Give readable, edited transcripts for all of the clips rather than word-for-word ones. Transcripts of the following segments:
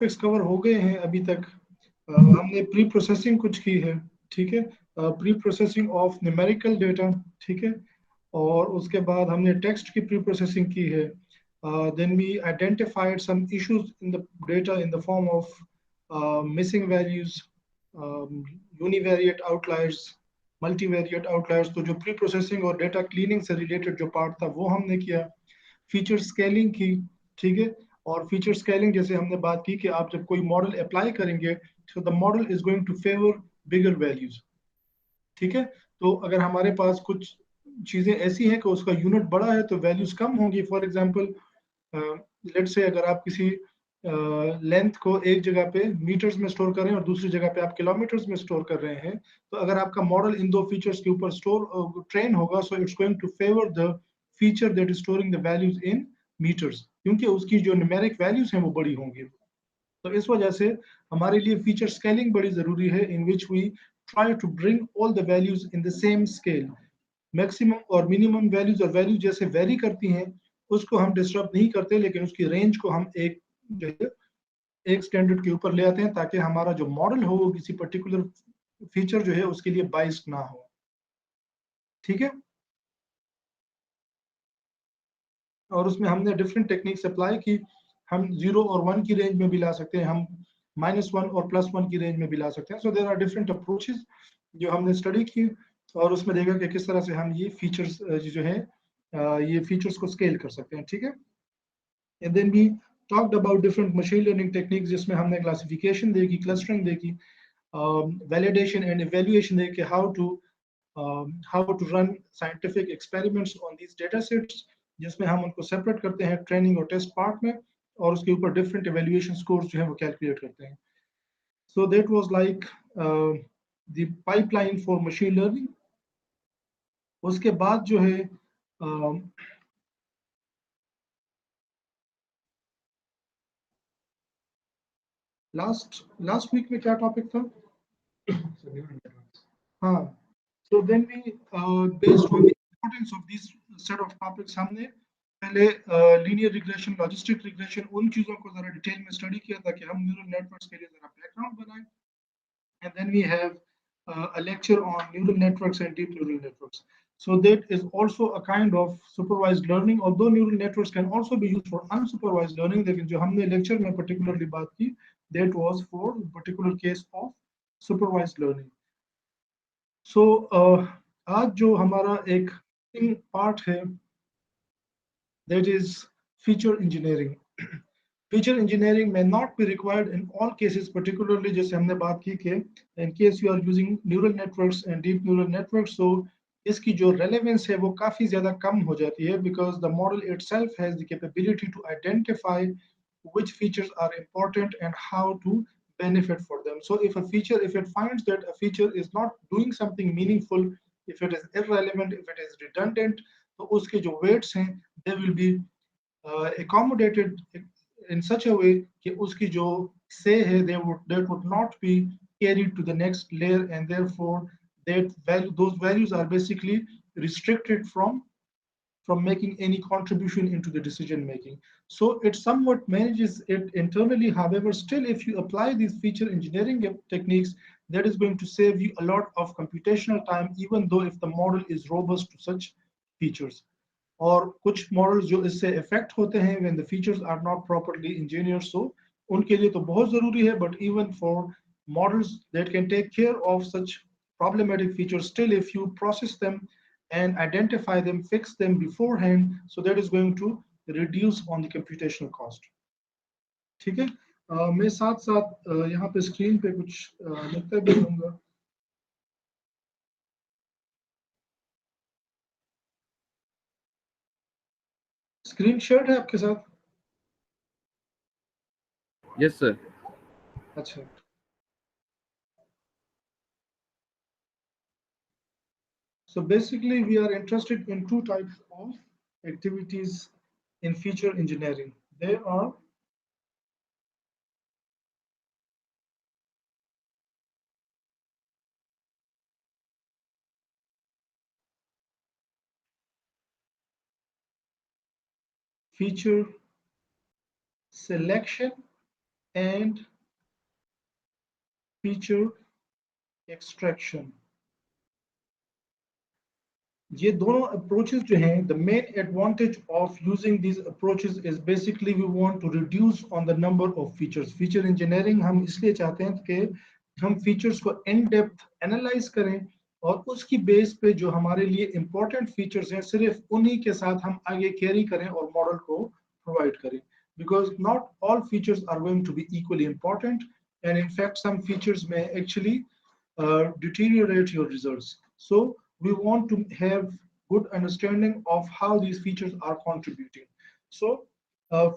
Topics cover हो गए हैं अभी तक। हमने प्री प्रोसेसिंग कुछ की है, ठीक है, pre processing of numerical data, ठीक है, और उसके बाद हमने टेक्स्ट की प्री प्रोसेसिंग की है। Then we identified some issues in the data in the form of missing values, univariate outliers, multivariate outliers. तो जो प्री प्रोसेसिंग और डेटा क्लीनिंग से रिलेटेड जो पार्ट था वो हमने किया। फीचर स्केलिंग की, ठीक है, और फीचर स्केलिंग जैसे हमने बात की कि आप जब कोई मॉडल अप्लाई करेंगे तो the model is going to favour bigger values, ठीक है। तो अगर हमारे पास कुछ चीजें ऐसी हैं कि उसका यूनिट बड़ा है तो वैल्यूज कम होंगी। फॉर एग्जांपल, लेट से अगर आप किसी लेंथ को एक जगह पे मीटर्स में स्टोर कर रहे हैं और दूसरी जगह पे आप किलोमीटर्स में स्टोर कर रहे हैं, तो अगर आपका मॉडल इन दो फीचर्स के ऊपर स्टोर ट्रेन होगा, so it's going to favour the feature that is storing the values in metres, क्योंकि उसकी जो न्यूमेरिक वैल्यूज हैं वो बड़ी होंगी। तो इस वजह से हमारे लिए फीचर स्केलिंग बड़ी जरूरी है, in which we try to bring all the values in the same scale. Maximum और मिनिमम वैल्यूज और वैल्यूज जैसे वेरी करती हैं उसको हम डिस्टर्ब नहीं करते, लेकिन उसकी रेंज को हम एक जो है एक स्टैंडर्ड के ऊपर ले आते हैं, ताकि हमारा जो मॉडल हो वो किसी पर्टिकुलर फीचर जो है उसके लिए बाइस्ड ना हो, ठीक है। और उसमें हमने डिफरेंट टेक्निक्स अप्लाई की। हम 0 और 1 की रेंज में भी ला सकते हैं, हम -1 और +1 की रेंज में भी ला सकते हैं। सो देर आर डिफरेंट अप्रोचेस जो हमने स्टडी की, और उसमें देखा कि किस तरह से हम ये फीचर्स जो है ये फीचर्स को स्केल कर सकते हैं, ठीक है। And then we talked about different machine learning techniques, जिसमें हमने क्लासिफिकेशन देखी, क्लस्टरिंग देखी, वैलिडेशन एंड इवेल्युएशन देखी, how to run scientific experiments on these data sets, जिसमें हम उनको सेपरेट करते हैं ट्रेनिंग और टेस्ट पार्ट में, और उसके ऊपर डिफरेंट इवेल्युएशन स्कोर्स जो है वो कैलकुलेट करते हैं। So that was like the pipeline for machine learning. उसके बाद जो है लास्ट लास्ट वीक में क्या टॉपिक था? हाँ, so then we based on the importance of these set of topics, हमने पहले लीनियर रिग्रेशन, लॉजिस्टिक रिग्रेशन, उन चीजों को जरा डिटेल में स्टडी किया ताकि हम न्यूरल नेटवर्क्स के लिए जरा बैकग्राउंड बनाएं। And then we have a lecture on neural networks and deep neural networks. So that is also a kind of supervised learning, although neural networks can also be used for unsupervised learning. लेकिन जो हमने lecture में particularly बात की, that was for particular case of supervised learning. So आज जो हमारा एक पार्ट है, that is feature engineering. Feature engineering may not be required in all cases, particularly जैसे हमने बात की कि in case you are using neural networks and deep neural networks, so इसकी जो relevance है वो काफी ज्यादा कम हो जाती है, because the model itself has the capability to identify which features are important and how to benefit for them. So if a feature, if it finds that a feature is not doing something meaningful, if it is irrelevant, if it is redundant, तो उसके जो weights हैं they will be accommodated in such a way कि उसकी जो say है that would not be carried to the next layer, and therefore that value, those values are basically restricted from making any contribution into the decision making. So it somewhat manages it internally. However, still, if you apply these feature engineering techniques, that is going to save you a lot of computational time, even though if the model is robust to such features. और कुछ models जो इससे effect होते हैं when the features are not properly engineered, so उनके लिए तो बहुत जरूरी है, but even for models that can take care of such problematic features, still if you process them and identify them, fix them beforehand, so that is going to reduce on the computational cost, ठीक है। मैं साथ साथ यहाँ पे screen पे कुछ लिखता भी रहूंगा। स्क्रीन शेयर है आपके साथ? Yes, sir. अच्छा, so basically we are interested in two types of activities in feature engineering. They are feature selection and feature extraction. ये दोनों approaches जो हैं, the main advantage of using these approaches is basically we want to reduce on the number of features. Feature engineering हम इसलिए चाहते हैं कि हम features को in depth analyze करें और उसकी base पे जो हमारे लिए important features हैं सिर्फ उन्हीं के साथ हम आगे carry करें और model को provide करें. Because not all features are going to be equally important, and in fact some features may actually deteriorate your results. So we want to have good understanding of how these features are contributing. So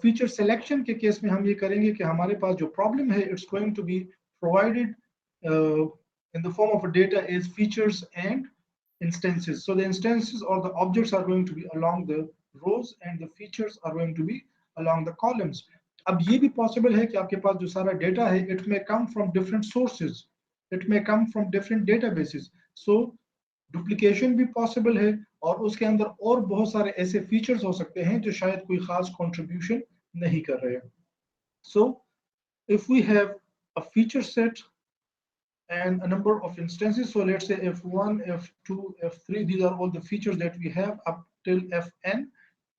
feature selection के case में हम ये करेंगे कि हमारे पास जो problem है, it's going to be provided in the form of a data as features and instances. So the instances or the objects are going to be along the rows and the features are going to be along the columns. अब ये भी possible है कि आपके पास जो सारा data है, it may come from different sources. It may come from different databases. So duplication भी possible है और उसके अंदर और बहुत सारे ऐसे features हो सकते हैं जो शायद कोई खास contribution नहीं कर रहे हैं. So if we have a feature set and a number of instances, so let's say f1, f2, f3, these are all the features that we have up till fn,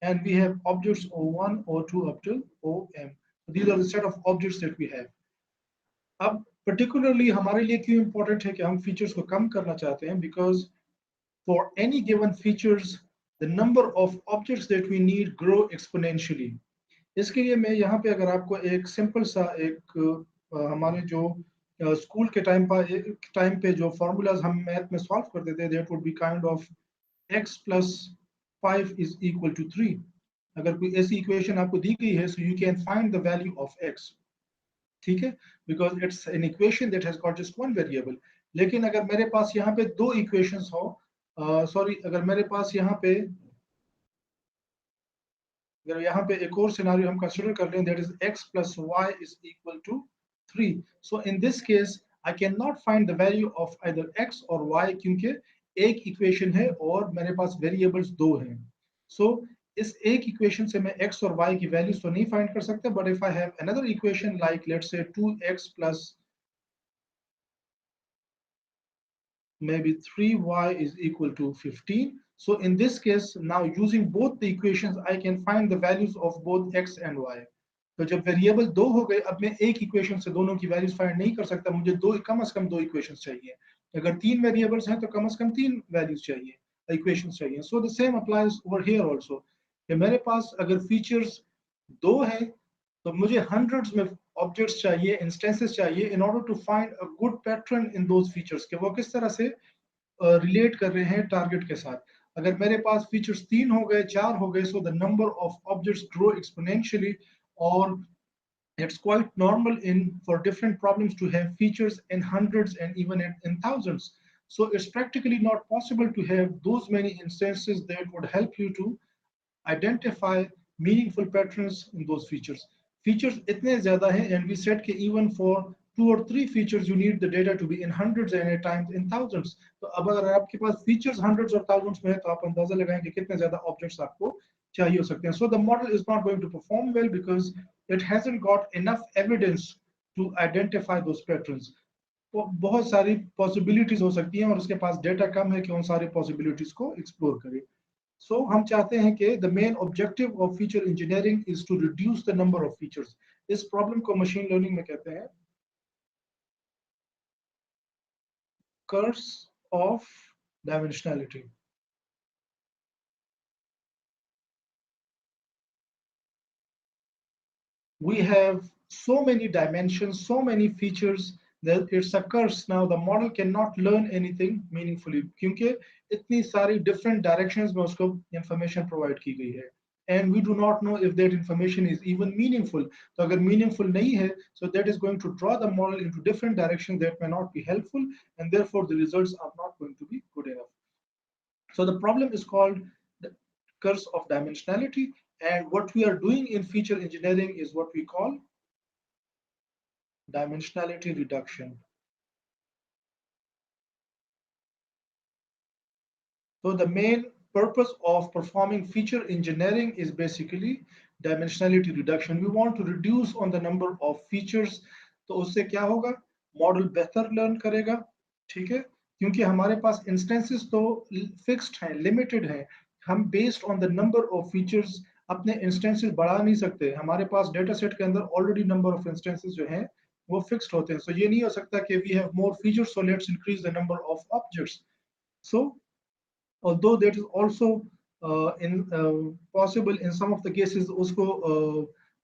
and we have objects o1, o2 up till om. So these are the set of objects that we have. अब particularly हमारे लिए क्यों important है कि हम features को कम करना चाहते हैं, because for any given features the number of objects that we need grow exponentially. इसके लिए मैं यहाँ पे अगर आपको एक सिंपल सा एक हमारे जो स्कूल के टाइम पे जो फॉर्मूलाज हम मैथ में सॉल्व करते थे, that would be kind of x plus 5 is equal to 3. अगर कोई ऐसी इक्वेशन आपको दी गई है, so you can find the value of x. ठीक है, because it's an equation that has got just one variable. लेकिन अगर मेरे पास यहाँ पे दो इक्वेशंस हो, सॉरी अगर मेरे पास यहाँ पे अगर यहाँ पे एक और सिनारियो हम कंसीडर कर लें, that is x plus y is equal to 3. So in this case I cannot find the value of either x or y क्योंकि एक इक्वेशन है और मेरे पास वेरिएबल्स दो हैं. So इस एक इक्वेशन से मैं x और y की वैल्यूज तो नहीं फाइंड कर सकता, but if I have another equation like let's say 2x plus maybe 3y is equal to 15. So in this case, now using both the equations, I can find the values of both x and y. तो जब variable दो हो गए, अब मैं एक equation से दोनों की वैल्यूज फाइंड नहीं कर सकता, मुझे दो कम से कम दो इक्वेशंस चाहिए. अगर तीन वेरिएबल्स हैं तो कम से कम तीन वैल्यूज चाहिए, इक्वेशंस चाहिए. So the same applies over here also, कि मेरे पास अगर फीचर्स दो हैं तो मुझे हंड्रेड्स में ऑब्जेक्ट्स चाहिए, इंस्टेंसेस चाहिए in order to find a good pattern in those features के वो किस तरह से रिलेट कर रहे हैं टारगेट के साथ. अगर मेरे पास फीचर्स तीन हो गए, चार हो गए, so the number of objects grow exponentially, और it's quite normal in for different problems to have features in hundreds and even in thousands. So it's practically not possible to have those many instances that would help you to identify meaningful patterns in those features. Features itne zyada hai, and we said that even for two or three features you need the data to be in hundreds and at times in thousands. तो अब अगर आपके पास features hundreds or thousands में है तो आप अंदाजा लगाएं कि कितने ज़्यादा objects आपको चाहिए हो सकते हैं. So the model is not going to perform well because it hasn't got enough evidence to identify those patterns. तो बहुत सारी possibilities हो सकती हैं और उसके पास data कम है कि उन सारी possibilities को explore करे. So हम चाहते हैं कि the main objective of feature engineering is to reduce the number of features. इस problem को machine learning में कहते हैं curse of dimensionality. We have so many dimensions, so many features that it's a curse. Now the model cannot learn anything meaningfully क्योंकि इतनी सारी different directions में उसको information provide की गई है. And we do not know if that information is even meaningful. तो अगर meaningful नहीं है, so that is going to draw the model into different directions that may not be helpful, and therefore the results are not going to be good enough. So the problem is called the curse of dimensionality, and what we are doing in feature engineering is what we call dimensionality reduction. So the main purpose of performing feature engineering is basically dimensionality reduction, we want to reduce on the number of features. तो उससे क्या होगा, model बेहतर learn करेगा, ठीक है, क्योंकि हमारे पास इंस्टेंसेस तो फिक्स्ड हैं, लिमिटेड हैं। हम based on the number of features अपने इंस्टेंसेस बढ़ा नहीं सकते, हमारे पास डेटा सेट के अंदर ऑलरेडी नंबर ऑफ इंस्टेंसेस जो हैं वो फिक्स्ड होते हैं। सो ये नहीं हो सकता कि we have more features so let's increase the number of objects. So although that is also in possible in some of the cases, उसको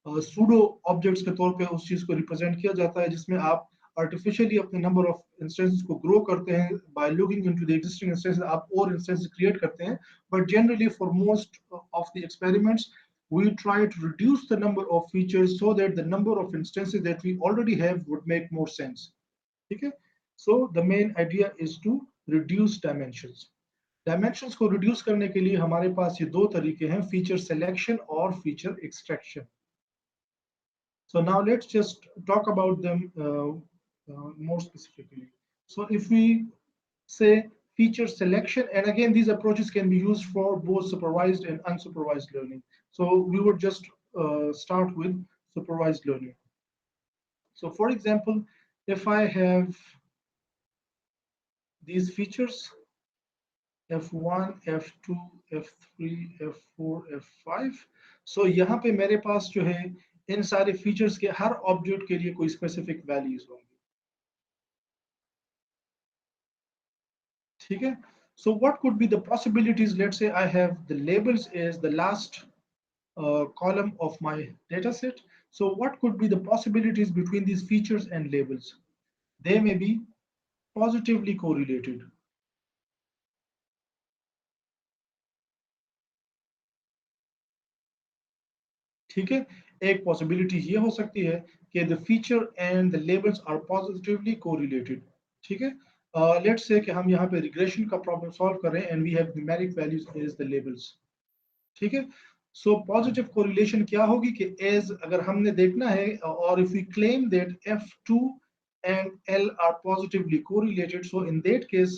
pseudo objects के तौर पे उस चीज को रिप्रेजेंट किया जाता है, जिसमें आप artificially अपने number of instances को grow करते हैं by looking into the existing instances, आप और instances create करते हैं, but generally for most of the experiments we try to reduce the number of features so that the number of instances that we already have would make more sense, ठीक है। So the main idea is to reduce dimensions। Dimensions को reduce करने के लिए हमारे पास ये दो तरीके हैं, फीचर सिलेक्शन और feature extraction. So now let's just talk about them more specifically. So if we say feature selection, and again these approaches can be used for both supervised and unsupervised learning. So we would just start with supervised learning. So for example, if I have these features F1, F2, F3, F4, F5, सो यहाँ पे मेरे पास जो है इन सारे features के हर object के लिए कोई स्पेसिफिक वैल्यूज होंगी, ठीक है। So what could be the possibilities, let's say I have the labels is the last column of my data set. So what could be the possibilities between these features and labels? They may be positively correlated, ठीक है। एक possibility ये हो सकती है कि the feature and the labels are positively correlated, ठीक है। लेट्स से कि हम यहाँ पे रिग्रेशन का प्रॉब्लम सॉल्व कर रहे हैं and we have numeric values as the labels, ठीक है। सो पॉजिटिव कोरिलेशन क्या होगी कि एज अगर हमने देखना है, और if we claim that F2 and L are positively correlated, so in that case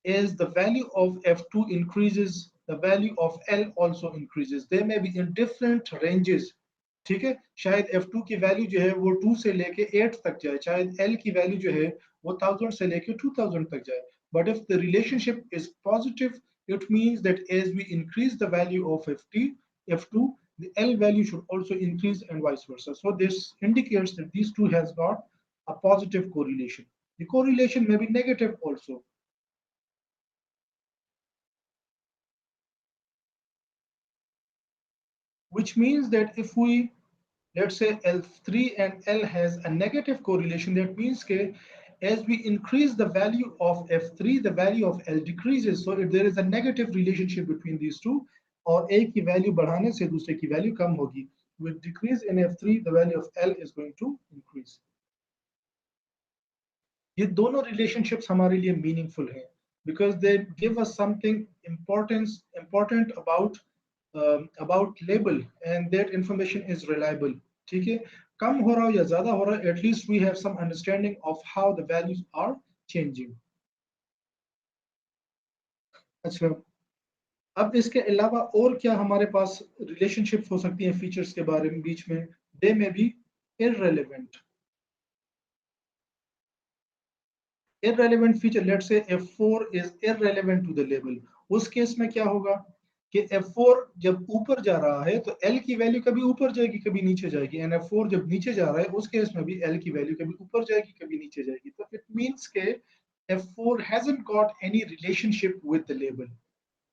as the value of F2 increases, the value of L also increases. They may be in different ranges, ठीक है। शायद F2 की value जो है वो 2 से लेके 8 तक जाए, शायद L की वैल्यू जो है वो 1000 से लेके 2000 तक जाए। But if the relationship is positive, it means that as we increase the value of F2, the L value should also increase and vice versa. So this indicates that these two has got a positive correlation. The correlation may be negative also, which means that if we, let's say L3 and L has a negative correlation, that means that as we increase the value of F3, the value of L decreases. So if there is a negative relationship between these two, और A की value बढ़ाने से दूसरे की value कम होगी, with decrease in F3 the value of L is going to increase. ये दोनों relationships हमारे लिए meaningful हैं because they give us something important about label, and that information is reliable, ठीक है। कम हो रहा हो या ज्यादा हो रहा है, at least we have some understanding of how the values are changing। अच्छा, अब इसके अलावा और क्या हमारे पास रिलेशनशिप्स हो सकती हैं फीचर्स के बारे में बीच में? They may be irrelevant। irrelevant feature, let's say F4 is irrelevant to the label। उस केस में क्या होगा कि F4 जब ऊपर जा रहा है तो L की वैल्यू कभी ऊपर जाएगी कभी नीचे जाएगी, एंड F4 जब नीचे जा रहा है उस केस में भी L की वैल्यू कभी ऊपर जाएगी कभी नीचे जाएगी। तो इट मींस के F4 hasn't got any relationship with the label,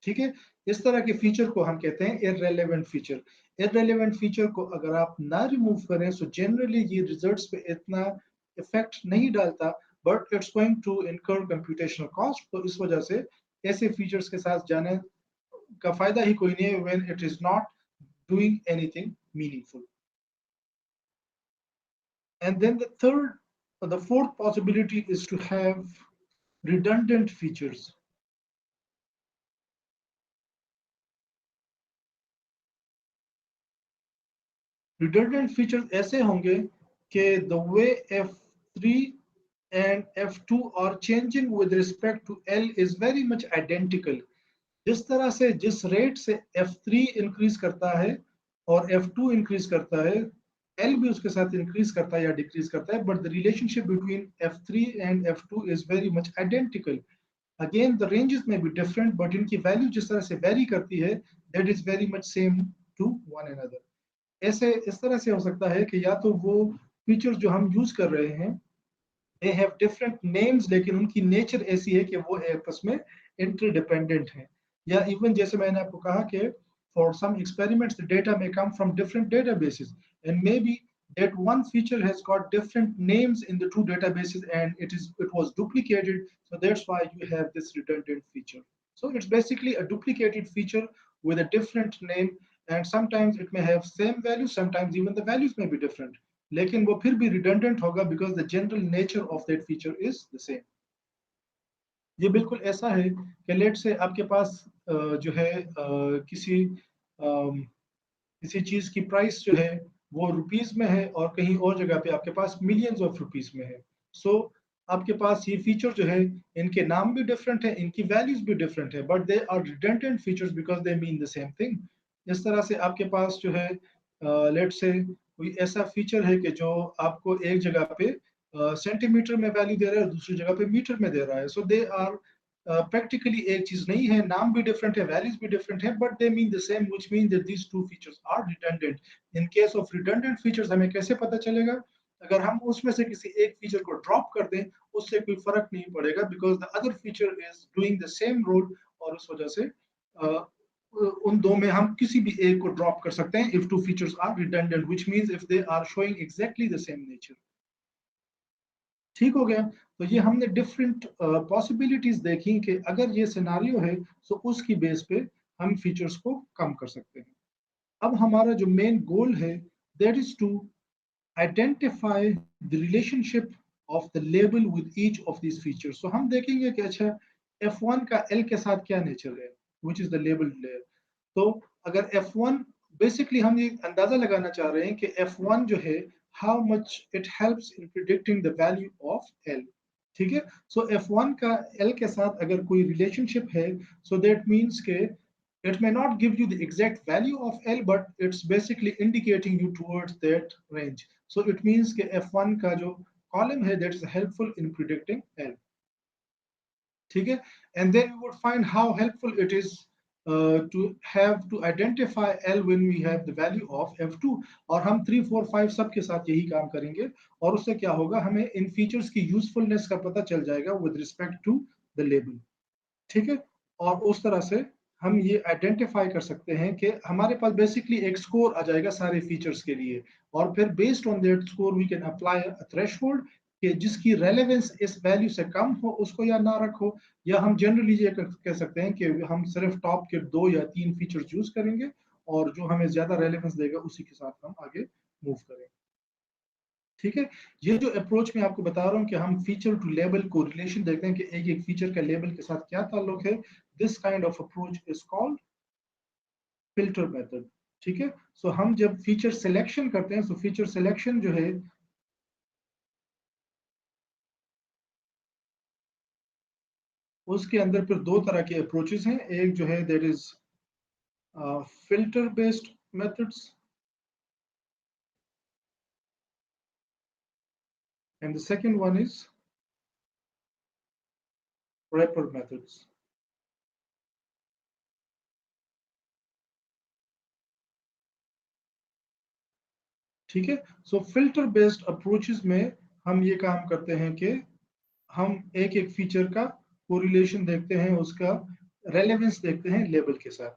ठीक है। इस तरह के फीचर को हम कहते हैं irrelevant फीचर। irrelevant फीचर को अगर आप ना रिमूव करें so जनरली ये रिजल्ट्स पे इतना इफेक्ट नहीं डालता, but it's going to incur computational cost. तो इस वजह से ऐसे फीचर्स के साथ जाने का फायदा ही कोई नहीं है when it is not doing anything meaningful। And then the fourth possibility is to have redundant features। redundant features ऐसे होंगे कि the way F3 and F2 are changing with respect to L is very much identical। जिस तरह से जिस rate से F3 increase करता है और F2 इंक्रीज करता है, L भी उसके साथ इंक्रीज करता है या डिक्रीज करता है, but the relationship between F3 and F2 is very much identical. Again the ranges में भी डिफरेंट, बट इनकी वैल्यू जिस तरह से वेरी करती है, that is very much same to one another. ऐसे इस तरह से हो सकता है कि या तो वो फीचर्स जो हम यूज कर रहे हैं दे हैव डिफरेंट नेम्स, लेकिन उनकी नेचर ऐसी है कि वो आपस में इंटरडिपेंडेंट हैं. या इवन जैसे मैंने आपको कहा कि for some experiments the data may come from different databases, and maybe that one feature has got different names in the two databases and it was duplicated, so that's why you have this redundant feature. So it's basically a duplicated feature with a different name, and sometimes it may have same value, sometimes even the values may be different, लेकिन वो फिर भी redundant होगा because the general nature of that feature is the same. ये बिल्कुल ऐसा है कि लेट से आपके पास जो है किसी चीज की प्राइस जो है वो रुपीस में है और कहीं और जगह पे आपके पास मिलियंस ऑफ रुपीस में है. सो आपके पास ये फीचर जो है इनके नाम भी डिफरेंट है, इनकी वैल्यूज भी डिफरेंट है, but they are redundant features because they mean the same thing. इस तरह से आपके पास जो है लेट से कोई ऐसा फीचर है कि जो आपको एक जगह पे सेंटीमीटर में वैल्यू दे रहा है, दूसरी जगह पे मीटर में दे रहा है. सो दे आर प्रैक्टिकली एक चीज नहीं है, नाम भी डिफरेंट है, वैल्यूज भी डिफरेंट है, but they mean the same, which mean that these two features are redundant. In case of redundant features हमें कैसे पता चलेगा? अगर हम उसमें से किसी एक फीचर को ड्रॉप कर दें उससे कोई फर्क नहीं पड़ेगा, because the other feature is doing the same role, और उस वजह से उन दो में हम किसी भी एक को ड्रॉप कर सकते हैं if two features are redundant, which means if they are showing exactly the same nature. ठीक हो गया? तो ये हमने डिफरेंट पॉसिबिलिटीज देखी कि अगर ये सिनारियो है तो उसकी बेस पे हम फीचर्स को कम कर सकते हैं. अब हमारा जो मेन गोल है that is to identify the relationship of the label with each of this features. तो हम देखेंगे कि अच्छा F1 का L के साथ क्या नेचर है, which is the label layer. तो अगर F1 बेसिकली हम ये अंदाजा लगाना चाह रहे हैं कि F1 जो है how much it helps in predicting the value of L. ठीक है? सो F1 का L के साथ अगर कोई रिलेशनशिप है, सो दैट मीन्स के it may not give you the exact value of L, but it's basically indicating you towards that range. So it means कि F1 का जो column है that is helpful in predicting L. ठीक है? And then we would find how helpful it is to have to identify L when we have the value of F2. और हम 3, 4, 5 सब के साथ यही काम करेंगे, और उससे क्या होगा, हमें इन फीचर्स की यूजफुलनेस का पता चल जाएगा with respect to the label. ठीक है? और उस तरह से हम ये आइडेंटिफाई कर सकते हैं कि हमारे पास बेसिकली एक स्कोर आ जाएगा सारे फीचर्स के लिए, और फिर based on that score we can apply a threshold कि जिसकी रेलेवेंस इस वैल्यू से कम हो उसको या ना रखो, या हम जनरली ये कह सकते हैं कि हम सिर्फ टॉप के 2 या 3 फीचर्स यूज करेंगे और जो हमें ज्यादा रेलेवेंस देगा उसी के साथ हम आगे मूव करेंगे. ठीक है? ये जो अप्रोच मैं आपको बता रहा हूँ कि हम फीचर टू लेबल को रिलेशन देखते हैं कि एक एक फीचर का लेबल के साथ क्या ताल्लुक है, this kind of approach is called filter method. ठीक है? सो हम जब फीचर सिलेक्शन करते हैं, सो फीचर सिलेक्शन जो है उसके अंदर फिर दो तरह के अप्रोचेस हैं. एक जो है that is filter based methods, and the second one is wrapper methods. ठीक है? सो फिल्टर बेस्ड अप्रोचेस में हम ये काम करते हैं कि हम एक एक फीचर का कोरिलेशन देखते हैं, उसका रेलेवेंस देखते हैं लेबल के साथ.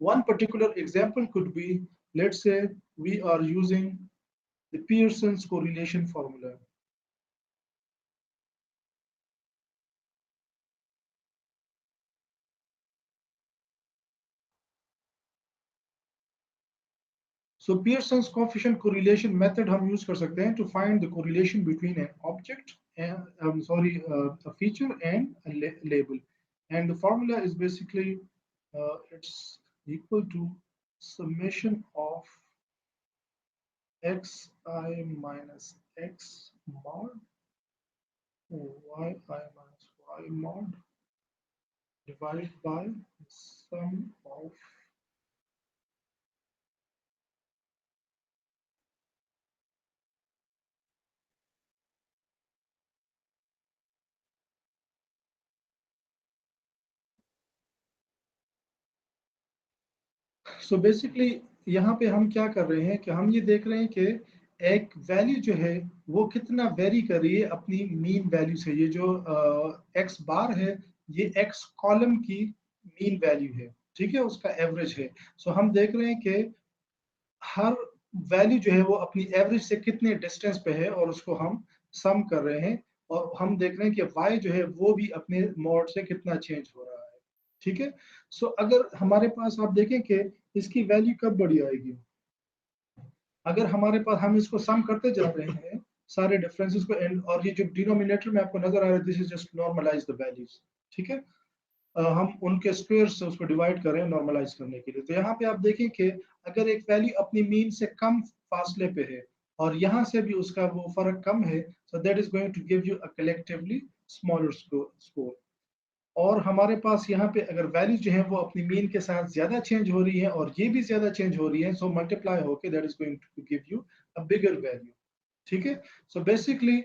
One particular example could be, let's say we are using the Pearson's correlation formula. So Pearson's coefficient correlation method हम use कर सकते हैं to find the correlation between an object and a feature and a label. And the formula is basically it's equal to summation of xi minus x mod yi minus y mod divided by sum of so basically यहाँ पे हम क्या कर रहे हैं कि हम ये देख रहे हैं कि एक वैल्यू जो है वो कितना वेरी कर रही है अपनी मीन वैल्यू से। ये जो एक्स बार है ये एक्स कॉलम की मीन वैल्यू है, ठीक है, उसका एवरेज है। सो हम देख रहे हैं कि हर वैल्यू जो है वो अपनी एवरेज से कितने डिस्टेंस पे है और उसको हम सम कर रहे हैं। और हम देख रहे हैं कि y जो है वो भी अपने मॉड से कितना चेंज हो रहा है, ठीक है। सो अगर हमारे पास आप देखें कि इसकी वैल्यू कब बड़ी आएगी, अगर हमारे पास हम इसको सम करते जा रहे हैं सारे डिफरेंसेस को और ये जो डिनोमिनेटर में आपको नजर आ रहा है this is just normalize the values, ठीक है। हम उनके स्क्वायर से उसको डिवाइड कर रहे हैं नॉर्मलाइज करने के लिए। तो यहाँ पे आप देखें कि अगर एक वैल्यू अपनी मीन से कम फासले पे है और यहाँ से भी उसका वो फर्क कम है, so that is going to give you a collectively smaller score. और हमारे पास यहाँ पे अगर वैल्यू जो है वो अपनी मीन के साथ ज्यादा चेंज हो रही है और ये भी ज्यादा चेंज हो रही है, सो मल्टीप्लाई होके that is going to give you a bigger value, ठीक है। सो बेसिकली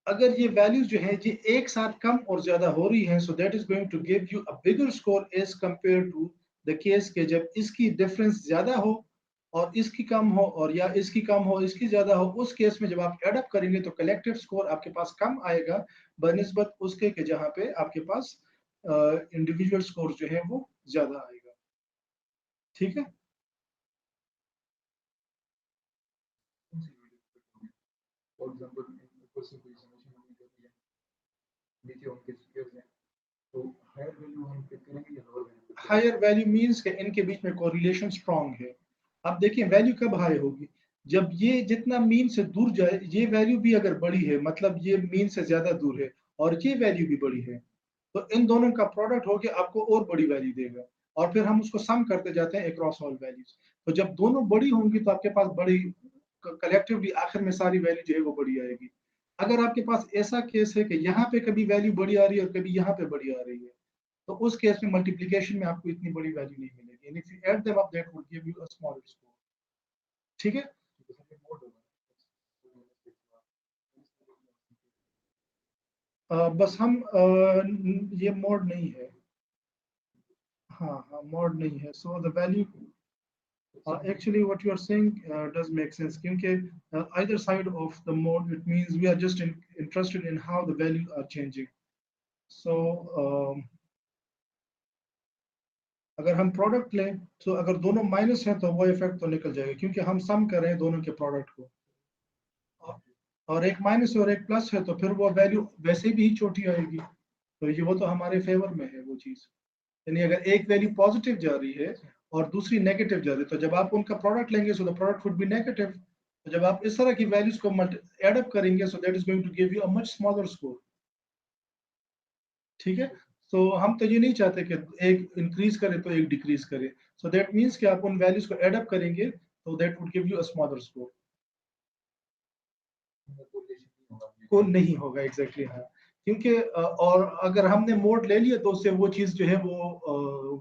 अगर ये वैल्यूज जो है ये एक साथ कम और ज्यादा हो रही है, so that is going to give you a bigger score as compare to the case के जब इसकी डिफरेंस ज्यादा हो और इसकी कम हो, और या इसकी कम हो इसकी ज्यादा हो। उस केस में जब आप एड अप करेंगे तो कलेक्टिव स्कोर आपके पास कम आएगा बनिस्बत उसके के जहां पे आपके पास इंडिविजुअल स्कोर जो है वो ज्यादा आएगा, ठीक है। फॉर एग्जांपल क्वेश्चन की सॉल्यूशन हमने कर दिया, नीचे उनके स्क्वायर्स हैं, तो हायर वैल्यू हम पिक करेंगे या lower value? Higher value means के इनके बीच में कोरिलेशन स्ट्रांग है। आप देखिए वैल्यू कब हाई होगी, जब ये जितना मीन से दूर जाए ये वैल्यू भी अगर बड़ी है, मतलब ये मीन से ज्यादा दूर है और ये वैल्यू भी बड़ी है, तो इन दोनों का प्रोडक्ट होके आपको और बड़ी वैल्यू देगा। और फिर हम उसको सम करते जाते हैं अक्रॉस ऑल वैल्यूज। तो जब दोनों बड़ी होंगी तो आपके पास बड़ी कलेक्टिवली आखिर में सारी वैल्यू जो है वो बड़ी आएगी। अगर आपके पास ऐसा केस है कि यहाँ पे कभी वैल्यू बड़ी आ रही है और कभी यहाँ पे बड़ी आ रही है, तो उस केस में मल्टीप्लिकेशन में आपको इतनी बड़ी वैल्यू नहीं मिलेगी, and if you add them up that would give you a smaller score, ठीक है। मोड होगा। बस हम ये मोड नहीं है, हाँ हाँ मोड नहीं है। So the value actually what you are saying does make sense क्योंकि either side of the mode it means we are just interested in how the values are changing। so अगर हम product लें तो अगर दोनों minus है तो वो इफेक्ट तो निकल जाएगा क्योंकि हम सम कर रहे हैं दोनों के प्रोडक्ट को। और एक माइनस और एक प्लस है तो फिर वो वैल्यू वैसे भी ही छोटी आएगी। तो ये वो तो हमारे फेवर में है वो चीज। यानी अगर एक वैल्यू पॉजिटिव जा रही है और दूसरी नेगेटिव जा रही है तो जब आप उनका प्रोडक्ट लेंगे so the product would be negative. तो जब आप इस तरह की वैल्यूज को एड अप करेंगे so that is going to give you a much smaller score, ठीक है। तो हम तो ये नहीं चाहते कि एक इंक्रीज करे तो एक डिक्रीज करे। सो दैट मीन्स कि आप उन वैल्यूज को एड अप करेंगे तो that would give you a smaller score. को नहीं होगा एग्जैक्टली हाँ, क्योंकि और अगर हमने मोड ले लिया तो उससे वो चीज जो है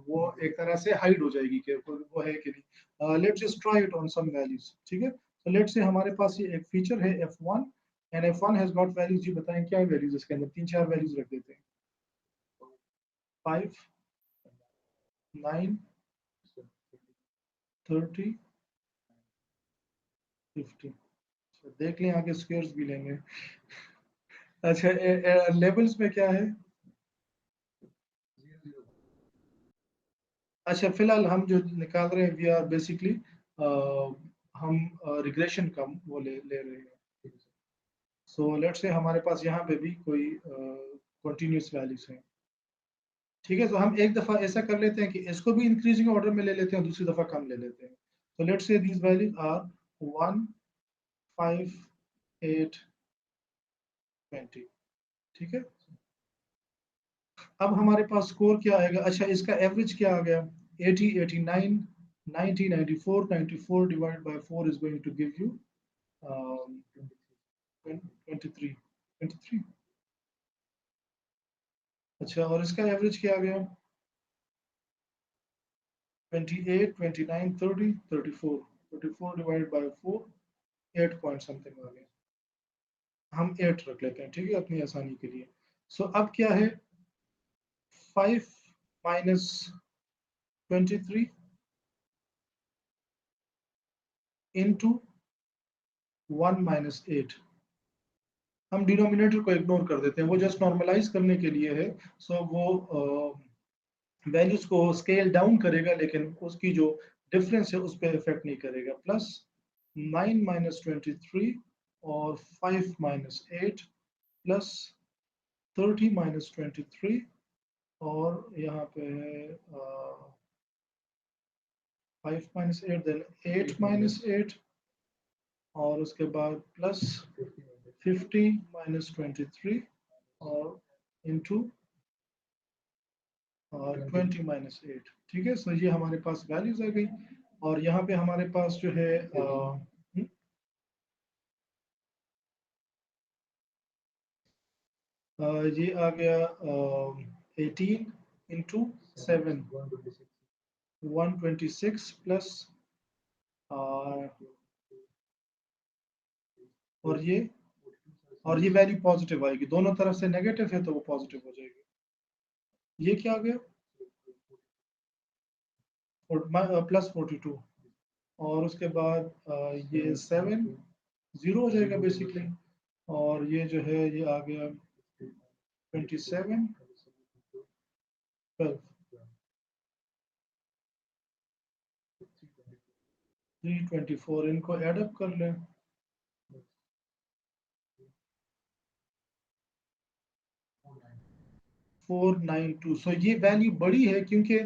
वो एक तरह से हाइड हो जाएगी कि वो है कि नहीं। Let's just try it on some values, ठीक है। तो लेट्स से हमारे पास ये एक फीचर है f1 and f1 has got values. जी बताएं क्या वैल्यूज इसके अंदर, तीन चार वैल्यूज रख देते हैं। 5 9 30 50। देख लें आगे स्क्वायर्स भी लेंगे। अच्छा लेवल्स में क्या है। अच्छा फिलहाल हम जो निकाल रहे हैं वी आर बेसिकली हम रिग्रेशन का वो ले रहे हैं। सो लेट्स से हमारे पास यहाँ पे भी कोई कंटिन्यूस वैल्यूज हैं, ठीक है। तो हम एक दफा ऐसा कर लेते हैं कि इसको भी इंक्रीजिंग ऑर्डर में ले लेते हैं, दूसरी दफा कम ले लेते हैं। तो let's say these values are 1 5 8 20, ठीक है। अब हमारे पास स्कोर क्या आएगा, अच्छा इसका एवरेज क्या आ गया 80 89 90 94 94 divide by 4 is going to give you 23 23। अच्छा और इसका एवरेज क्या आ गया 28 29 30 34 34 डिवाइड बाय 4 8 पॉइंट समथिंग आ गया। हम 8 रख लेते हैं, ठीक है, अपनी आसानी के लिए। सो अब क्या है 5 माइनस 23 into 1 minus 8। हम डिनोमिनेटर को इग्नोर कर देते हैं, वो जस्ट नॉर्मलाइज करने के लिए है। सो वो वैल्यूज को स्केल डाउन करेगा, लेकिन उसकी जो डिफरेंस है उस पर इफेक्ट नहीं करेगा। प्लस 9 माइनस 23 और 5 माइनस 8 प्लस 30 माइनस 23 और यहाँ पे है 5 माइनस 8 देन 8 माइनस 8 और उसके बाद प्लस 50 माइनस 23 और इनटू 20 माइनस 8। ठीक है, सो ये हमारे पास वैल्यूज आ गई। और यहाँ पे हमारे पास जो है ये आ गया 18 इंटू 7 126 प्लस और ये वैल्यू पॉजिटिव आएगी, दोनों तरफ से नेगेटिव है तो वो पॉजिटिव हो जाएगी। ये क्या आ गया प्लस 42 और उसके बाद ये 7 0 हो जाएगा बेसिकली। और ये जो है ये आ गया 27 12 324। इनको एडअप कर लें। 492। सो ये वैल्यू बड़ी है क्योंकि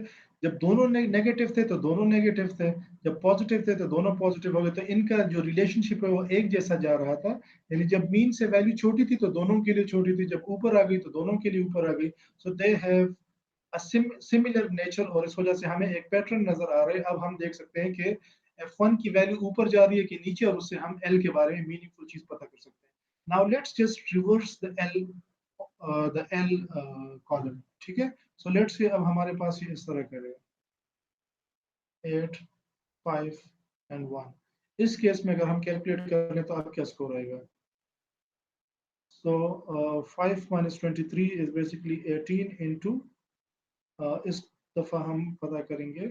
जब दोनों नेगेटिव थे तो दोनों नेगेटिव थे, जब पॉजिटिव थे तो दोनों पॉजिटिव हो गए, तो इनका जो रिलेशनशिप है वो एक जैसा जा रहा था। यानी जब मीन से वैल्यू छोटी थी तो दोनों के लिए छोटी थी, जब ऊपर आ गई तो दोनों के लिए ऊपर आ गई। So they have a similar nature और इस वजह से हमें एक पैटर्न नजर आ रहा है। अब हम देख सकते हैं कि f1 की वैल्यू ऊपर जा रही है कि नीचे, और उससे हम l के बारे में मीनिंगफुल चीज पता कर सकते हैं। Now let's just reverse the l column. ठीक है, सो लेट्स से अब हमारे पास ये इस तरह करेगा 8 5 एंड 1। इस केस में अगर हम कैलकुलेट करें तो अब क्या स्कोर आएगा। सो 5 minus 23 is basically 18 into इस दफा हम पता करेंगे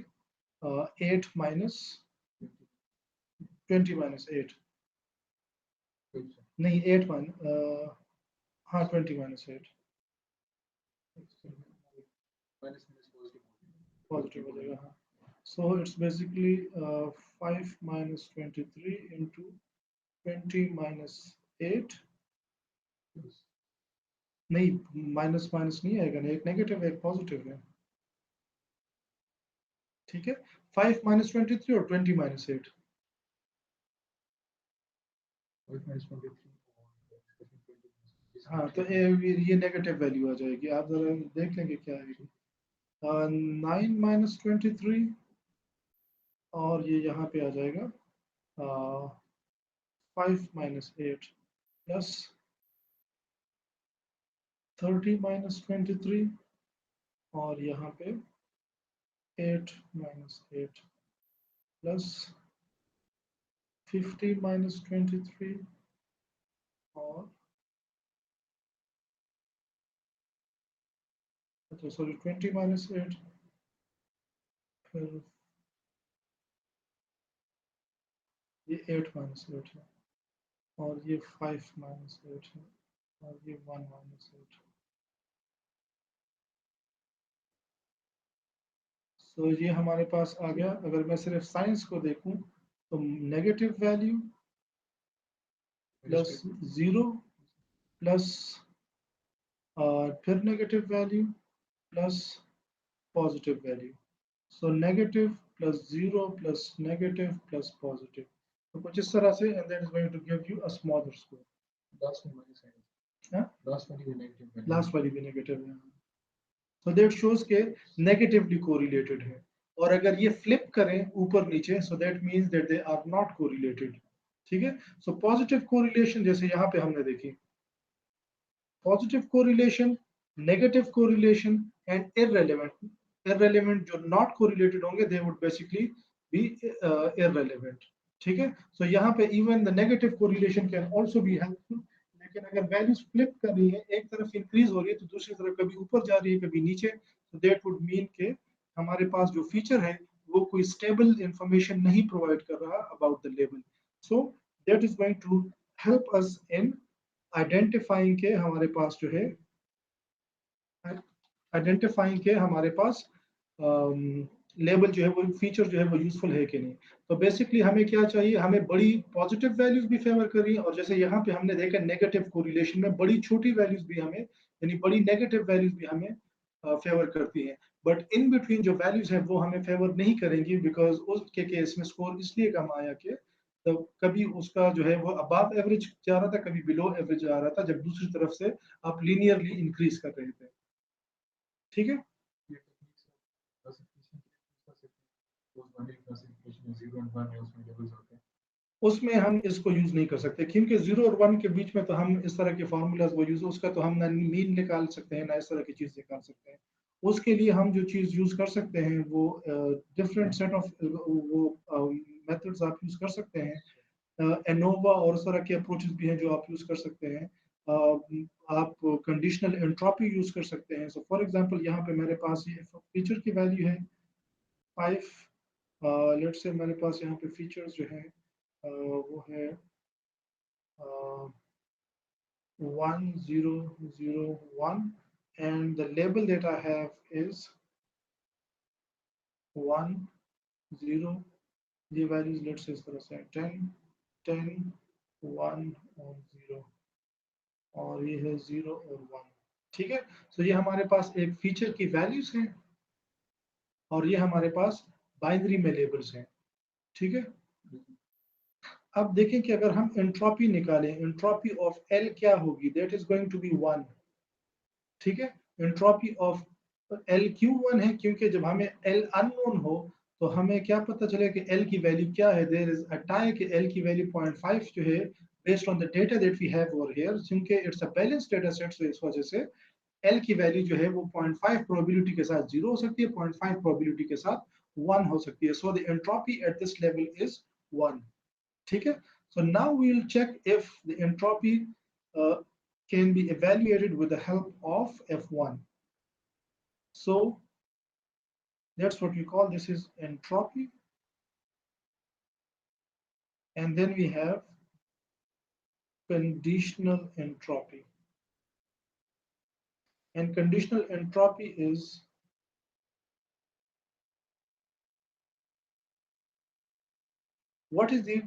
8 minus 20 minus 8 नहीं 8 minus हाँ 20 minus 8 पॉजिटिव हो जाएगा। हाँ, so it's basically 5 minus 23 into 20 minus 8 नहीं माइनस माइनस नहीं आएगा ना, एक नेगेटिव एक पॉजिटिव है। ठीक है, 5 minus 23 और 20 minus 8 हाँ, तो ये नेगेटिव वैल्यू आ जाएगी। आप जरा देख लेंगे क्या आएगी। 9 minus 23 और ये यहाँ पे आ जाएगा 5 minus 8 प्लस 30 minus 23 और यहाँ पे 8 minus 8 प्लस 50 minus 23 और अच्छा सॉरी 20 minus 8 फिर ये 8 minus 8 है और ये 5 minus 8 है और ये 1 minus 8। तो ये हमारे पास आ गया। अगर मैं सिर्फ साइंस को देखूं तो नेगेटिव वैल्यू प्लस 0 प्लस फिर negative value plus positive value. So negative plus 0 plus negative plus positive, तो कुछ इस तरह से, and that is going to give you a smaller score. Last वाली भी नेगेटिव है, so that shows के negatively correlated है। और अगर ये flip करें ऊपर नीचे, so that means that they are not correlated। ठीक है, so positive correlation जैसे यहाँ पे हमने देखी, positive correlation, negative correlation and irrelevant जो not correlated होंगे they would basically be irrelevant। ठीक है, so यहाँ पे even the negative correlation can also be helpful। लेकिन अगर वैल्यूज फ्लिप कर रही है, एक तरफ इंक्रीज हो रही है तो दूसरी तरफ कभी ऊपर जा रही है कभी नीचे, तो दैट वुड मीन के हमारे पास जो फीचर है वो कोई स्टेबल इंफॉर्मेशन नहीं प्रोवाइड कर रहा about the label. So that is going to help us in identifying के हमारे पास जो है आइडेंटिफाइंग के हमारे पास लेबल जो है वो फीचर जो है वो यूजफुल है कि नहीं. तो बेसिकली हमें क्या चाहिए, हमें बड़ी पॉजिटिव वैल्यूज भी फेवर कर रही हैं, और जैसे यहाँ पे हमने देखा नेगेटिव कोरिलेशन में बड़ी छोटी वैल्यूज भी हमें, यानी बड़ी नेगेटिव वैल्यूज भी हमें फेवर करती हैं. बट इन बिटवीन जो वैल्यूज है वो हमें फेवर नहीं करेंगी, बिकॉज उसके केस में स्कोर इसलिए कम आया कि तो कभी उसका जो है वो अबव एवरेज जा रहा था, कभी बिलो एवरेज आ रहा था, जब दूसरी तरफ से आप लीनियरली इंक्रीज कर रहे थे. ठीक है. ये टेक्निक्स क्लासिफिकेशन कर सकते हैं, उस वाले क्लासिफिकेशन में 0 और 1 है, उसमें लेवल्स होते हैं. उसमें हम इसको यूज नहीं कर सकते, क्योंकि 0 और 1 के बीच में तो हम इस तरह के फार्मूलाज वो यूज, उसका तो हम ना मीन निकाल सकते हैं ना इस तरह की चीज निकाल सकते हैं. उसके लिए हम जो चीज यूज कर सकते हैं वो डिफरेंट सेट ऑफ वो मेथड्स आप यूज कर सकते हैं. एनोवा और उस तरह के अप्रोचेस भी हैं जो आप यूज कर सकते हैं. आप कंडीशनल एंट्रोपी यूज कर सकते हैं. सो फॉर एग्जांपल यहाँ पे मेरे पास ये फीचर की वैल्यू है 5. लेट्स से मेरे पास यहाँ पे फीचर्स जो है वो है 1001, and the label that I have is 1 0. ये values let's say इस तरह से 10 10 1 और 0, और ये है 0 और 1. ठीक है. सो ये हमारे पास एक फीचर की वैल्यूज हैं, और ये हमारे पास बाइनरी में लेबल्स हैं. ठीक है. अब देखें कि अगर हम एंट्रोपी निकालें, एंट्रोपी ऑफ एल क्या होगी, that is going to be 1. ठीक है. एंट्रोपी ऑफ एल क्यों 1 है, क्योंकि जब हमें एल अननोन हो तो हमें क्या पता चले कि एल की वैल्यू क्या है. देयर इज अ टाई कि एल की वैल्यू 0.5 जो है based on the data that we have over here, क्योंकि it's a balance data set, so इस वजह से एल की वैल्यू जो है वो 0.5 प्रोबेबिलिटी के साथ 0 हो सकती है, 0.5 प्रोबेबिलिटी के साथ 1 हो सकती है. So the entropy at this level is 1. ठीक है. So now we'll check if the entropy can be evaluated with the help of F1. So that's what we call, this is entropy, and then we have conditional entropy. And conditional entropy is what is the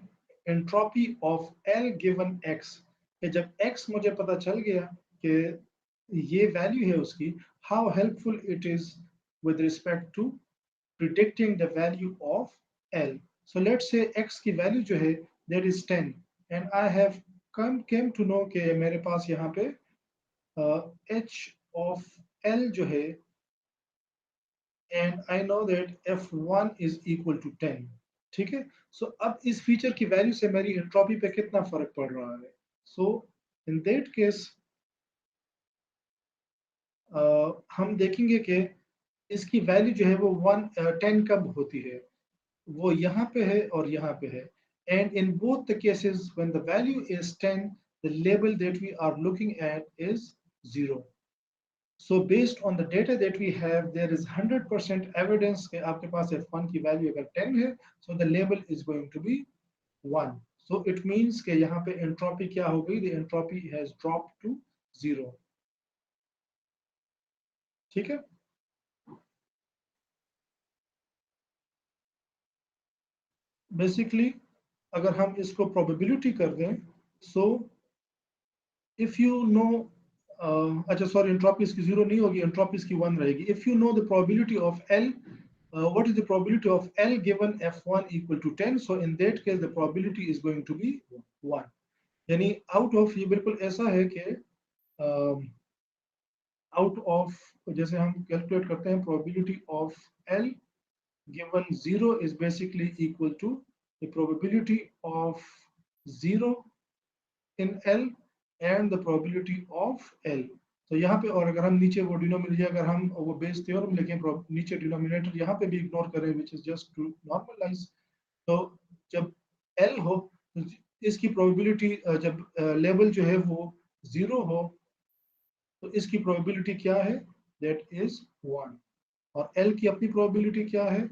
entropy of L given X. कि जब X मुझे पता चल गया कि ये value है उसकी, how helpful it is with respect to predicting the value of L. So let's say X की वैल्यू जो है that is 10, and I have came to know कि मेरे पास यहाँ पे H of L जो है, and I know that F1 is equal to 10. ठीक है. सो अब इस फीचर की वैल्यू से मेरी एंट्रोपी पे कितना फर्क पड़ रहा है. सो इन दैट केस हम देखेंगे कि इसकी वैल्यू जो है वो 10 कब होती है, वो यहाँ पे है और यहाँ पे है. And in both the cases when the value is 10, the label that we are looking at is 0. So based on the data that we have, there is 100% evidence कि आपके पास F1 की वैल्यू अगर 10 है, so the label is going to be 1. So it means कि यहाँ पे entropy क्या हो गई, the entropy has dropped to 0. ठीक है. Basically अगर हम इसको probability कर दें, so if you know अच्छा सॉरी, एंट्रोपी इसकी 0 नहीं होगी, एंट्रोपी इसकी 1 रहेगी. If you know the probability of L, what is the probability of L given F1 equal to 10? So in that case the probability is going to be 1. यानी out of, ये बिल्कुल ऐसा है कि out of, जैसे हम calculate करते हैं probability of L given 0 is basically equal to the probability of 0 in L and the probability of L. तो यहाँ पे, और अगर हम नीचे वो डिनोमिनेटर, अगर हम वो बेस थ्योरम लेके नीचे डिनोमिनेटर यहाँ पे भी इग्नोर करें, which is just to normalize. तो जब L हो तो इसकी प्रोबेबिलिटी, जब लेवल जो है वो 0 हो तो इसकी प्रोबेबिलिटी क्या है, that is 1. और L की अपनी प्रोबेबिलिटी क्या है,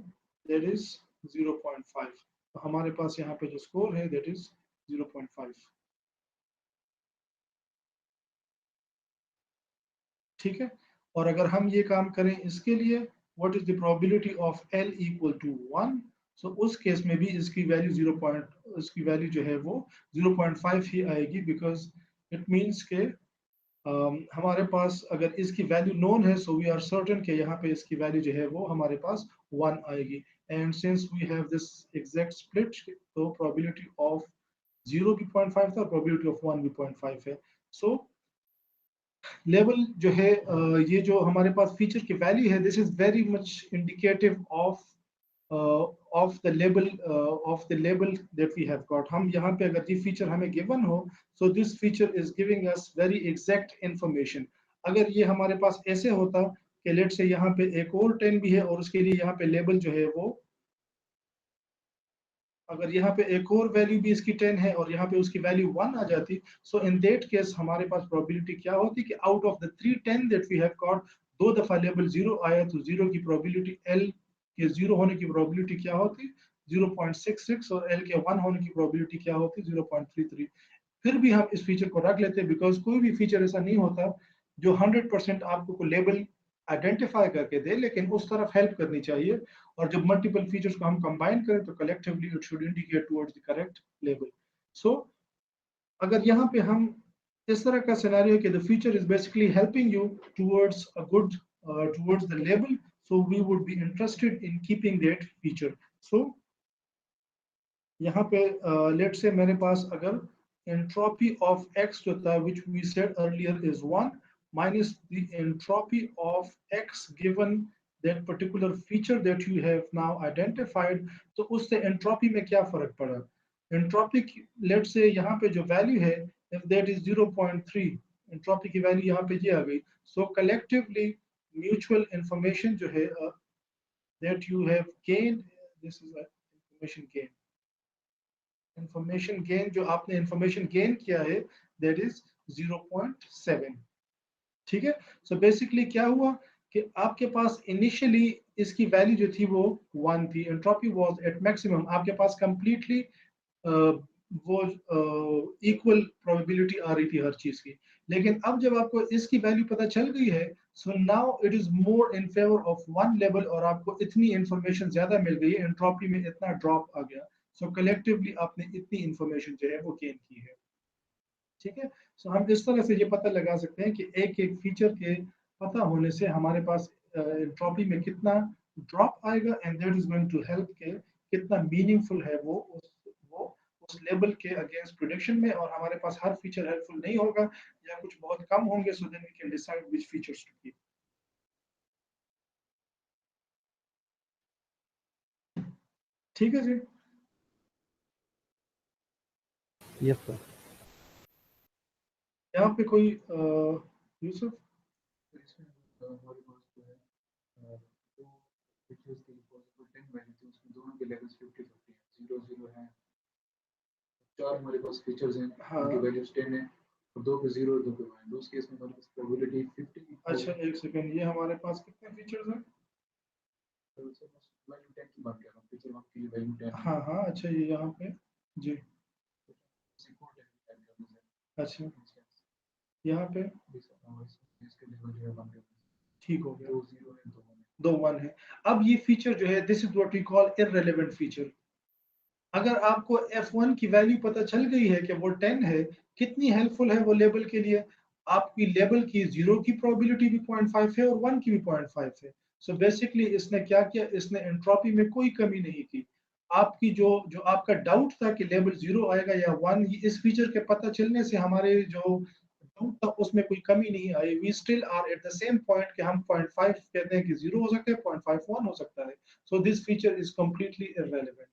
दैट इज 0.5। तो हमारे पास यहाँ पे जो स्कोर है दैट इज 0.5। ठीक है, और अगर हम ये काम करें इसके लिए, what is the probability of L equal to 1, so उस केस में भी इसकी वैल्यू 0. इसकी वैल्यू जो है वो 0.5 ही आएगी, बिकॉज इट मीन्स के हमारे पास अगर इसकी वैल्यू नोन है, सो वी आर सर्टेन कि यहाँ पे इसकी वैल्यू जो है वो हमारे पास 1 आएगी। And since we have this exact split, तो प्रोबेबिलिटी ऑफ 0 भी 0.5 था, प्रोबेबिलिटी ऑफ 1 भी 0.5 है। सो लेवल जो है ये जो हमारे पास फीचर की वैल्यू है, this is very much indicative of the level that we have got. हम यहाँ पे अगर ये फीचर हमें गिवन हो, so this feature is giving us very exact information. अगर ये हमारे पास ऐसे होता कि लेट से यहाँ पे एक और 10 भी है और उसके लिए यहाँ पे लेबल जो है वो, अगर यहाँ पे एक और वैल्यू भी इसकी 10 है और यहाँ पे उसकी वैल्यू 1 आ जाती, सो इन दैट केस हमारे पास प्रोबेबिलिटी क्या होती कि out of the 310 that we have got, दो दफा लेबल 0 आया, तो 0 की प्रोबेबिलिटी, L के 0 होने की प्रोबेबिलिटी क्या होती 0.66, और L के 1 होने की प्रोबेबिलिटी क्या होती 0.33। फिर भी हम इस फीचर को रख लेते हैं, बिकॉज कोई भी फीचर ऐसा नहीं होता जो 100% आपको लेबल आइडेंटिफाई करके दे, लेकिन उस तरफ हेल्प करनी चाहिए। और जब मल्टीपल फीचर्स को हम कंबाइन करें तो collectively it should indicate towards the correct label. So अगर यहाँ पे हम इस तरह का सिनेरियो कि the feature is basically helping you towards a good towards the label, so we would be interested in keeping that feature. So यहाँ पे लेट से मेरे पास अगर entropy of x जो था which we said earlier is 1 minus the entropy of x given that particular feature that you have now identified, तो उससे entropy में क्या फर्क पड़ा? entropy let's say यहाँ पे जो value है if that is 0.3, entropy की value यहाँ पे ये आ गई। so collectively mutual information जो है that you have gained, this is a information gain, information gain जो आपने इंफॉर्मेशन गेन किया है दैट इज 0.7। ठीक है, सो बेसिकली क्या हुआ कि आपके पास इनिशियली इसकी वैल्यू जो थी वो 1 थी, एंट्रोपी वाज एट मैक्सिमम, आपके पास कंप्लीटली वो इक्वल प्रोबेबिलिटी आ रही थी हर चीज की। लेकिन अब जब आपको इसकी वैल्यू पता चल गई है, so now it is more in favour of one level, और आपको इतनी इंफॉर्मेशन ज्यादा मिल गई है, एंट्रोपी में इतना ड्रॉप आ गया, सो कलेक्टिवली आपने इतनी इंफॉर्मेशन जो है वो गेन की है। ठीक है, सो हम इस तरह से ये पता लगा सकते हैं कि एक एक फीचर के पता होने से हमारे पास एंट्रोपी में कितना ड्रॉप आएगा, and that is going to help के कितना मीनिंगफुल है वो उस लेवल के अगेंस्ट प्रेडिक्शन में, और हमारे पास हर फीचर हेल्पफुल नहीं होगा या कुछ बहुत कम होंगे, so then we can decide which features to keep. ठीक है जी, यस सर। यहाँ पे कोई यूसुफ? इसमें हमारे पास जो है दो फीचर्स की पॉसिबल 10 वैल्यू थी, उसमें दोनों के लेवल्स 50-50 हैं, 0 0 है। चार हमारे पास फीचर्स हैं, हाँ। उनकी वैल्यूज 10 है, और दो पे 0 और दो पे 1 है। उस केस में हमारे पास प्रोबेबिलिटी 50। अच्छा एक सेकंड, ये हमारे पास कितने फीचर्स हैं? तो वैल्यू 10 की बात कर रहा हूँ, फीचर 1 की वैल्यू 10 है। हाँ हाँ, अच्छा ये यहाँ पे जी, अच्छा यहाँ पे इसके लेवल जो है 1 ठीक हो गया, दो 0 है, दो 1 है। दो 1 है। अब ये फीचर जो है this is what we call irrelevant feature. अगर आपको f1 की वैल्यू पता चल गई है कि वो 10 है, कितनी हेल्पफुल है वो लेबल के लिए? आपकी लेबल की 0 की प्रोबेबिलिटी भी 0.5 है और 1 की भी 0.5 है। सो बेसिकली इसने क्या किया, इसने एंट्रोपी में कोई कमी नहीं की। आपकी जो जो आपका डाउट था कि लेबल 0 आएगा या 1, इस फीचर के पता चलने से हमारे जो डाउट था उसमें कोई कमी नहीं आई। We still are at the same point कि हम 0.5 कहते हैं कि 0 हो सकता है, 0.5 1 हो सकता है। So this feature is completely irrelevant.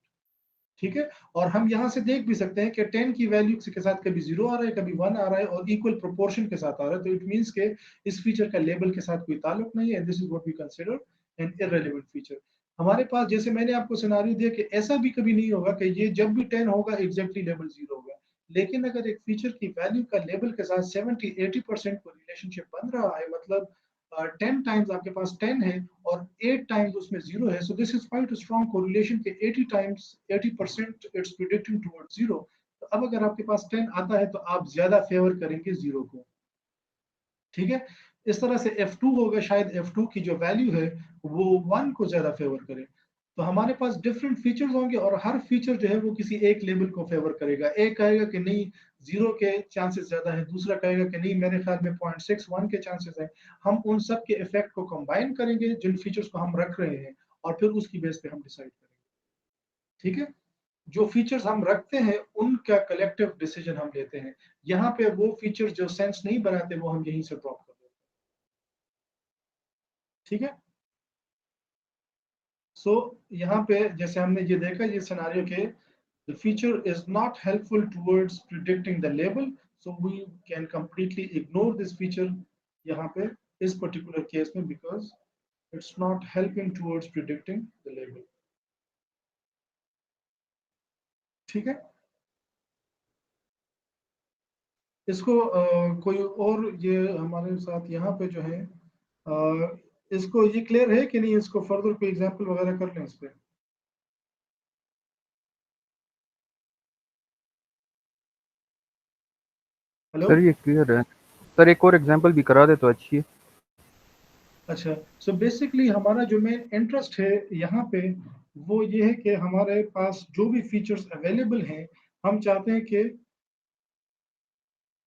ठीक है, और हम यहाँ से देख भी सकते हैं कि 10 की वैल्यू के साथ कभी 0 आ रहा है, कभी 1 आ रहा है, और इक्वल प्रोपोर्शन के साथ आ रहा है, तो इट मींस के इस फीचर का लेबल के साथ कोई ताल्लुक नहीं है। This is what we consider an irrelevant feature. हमारे पास जैसे मैंने आपको सिनेरियो दिया कि ऐसा भी कभी नहीं होगा कि ये जब भी 10 होगा एग्जैक्टली लेबल 0 होगा, लेकिन अगर एक फीचर की वैल्यू का लेबल के साथ 70-80% को रिलेशनशिप बन रहा है, मतलब 10 टाइम्स आपके पास 10 है और 8 टाइम्स उसमें 0 है, so this is quite strong correlation के 80% इट्स प्रिडिक्टिंग टुवर्ड्स 0। तो अब अगर आपके पास 10 आता है तो आप ज्यादा फेवर करेंगे 0 को, ठीक है। इस तरह से F2 होगा, शायद F2 की जो वैल्यू है वो 1 को ज्यादा फेवर करे। तो हमारे पास डिफरेंट फीचर्स होंगे और हर फीचर जो है वो किसी एक लेबल को फेवर करेगा। एक कहेगा कि नहीं 0 के चांसेस ज्यादा है, दूसरा कहेगा कि नहीं मेरे ख्याल में 0.61 के चांसेस है। हम उन सब के इफेक्ट को कंबाइन करेंगे जिन फीचर्स को हम रख रहे हैं और फिर उसकी बेस पे हम डिसाइड करेंगे, ठीक है। जो फीचर्स हम रखते हैं उनका कलेक्टिव डिसीजन हम लेते हैं। यहाँ पे वो फीचर्स जो सेंस नहीं बनाते वो हम यहीं से ड्रॉप कर देते हैं, ठीक है। सो यहाँ पे जैसे हमने ये देखा ये सिनेरियो के the feature is not helpful towards predicting the label, so we can completely ignore this feature यहाँ पे इस particular case में because it's not helping towards predicting the label, ठीक है। इसको कोई और ये हमारे साथ यहाँ पे जो है इसको ये क्लियर है कि नहीं, इसको फर्दर कोई एग्जांपल वगैरह कर लें इस पे। हेलो सर ये क्लियर है सर, एक और एग्जांपल भी करा दे तो अच्छी है। अच्छा, सो बेसिकली हमारा जो मेन इंटरेस्ट है यहाँ पे वो ये है कि हमारे पास जो भी फीचर्स अवेलेबल हैं हम चाहते हैं कि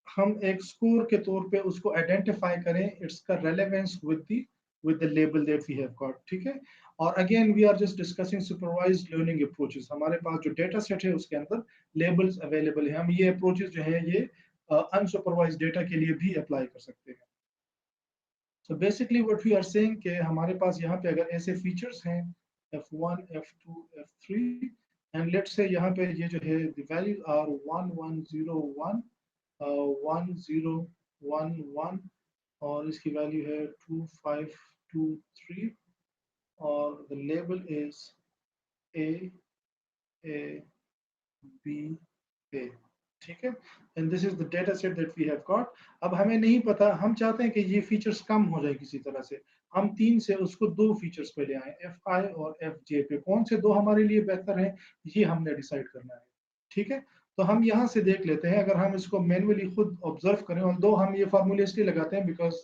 हम एक स्कोर के तौर पे उसको आइडेंटिफाई करें, इट्स का relevance with the label that we have got, ठीक है। और again we are just discussing supervised learning approaches. हमारे पास जो डेटा सेट है उसके अंदर लेबल्स अवेलेबल है, हम ये अप्रोचेस जो है ये अनसुपरवाइज्ड डेटा के लिए भी अप्लाई कर सकते हैं। So basically what we are saying कि हमारे पास यहाँ पे अगर ऐसे फीचर्स हैं F1, F2, F3 and let's say यहाँ पे ये जो है the values are 1, 1, 0, 1, 1, 0, 1, 1 और इसकी वैल्यू है 2, 5, 2, 3 और the label is A, A, B, A, ठीक है। And this is the data set that we have got. अब हमें नहीं पता, हम चाहते हैं कि ये फीचर्स कम हो जाए किसी तरह से, हम 3 से उसको 2 फीचर्स पे ले आए, एफ आई और एफ जे पे। कौन से 2 हमारे लिए बेहतर है ये हमने डिसाइड करना है, ठीक है। तो हम यहाँ से देख लेते हैं, अगर हम इसको मैनुअली खुद ऑब्जर्व करें, और दो हम ये फार्मूले इसलिए लगाते हैं because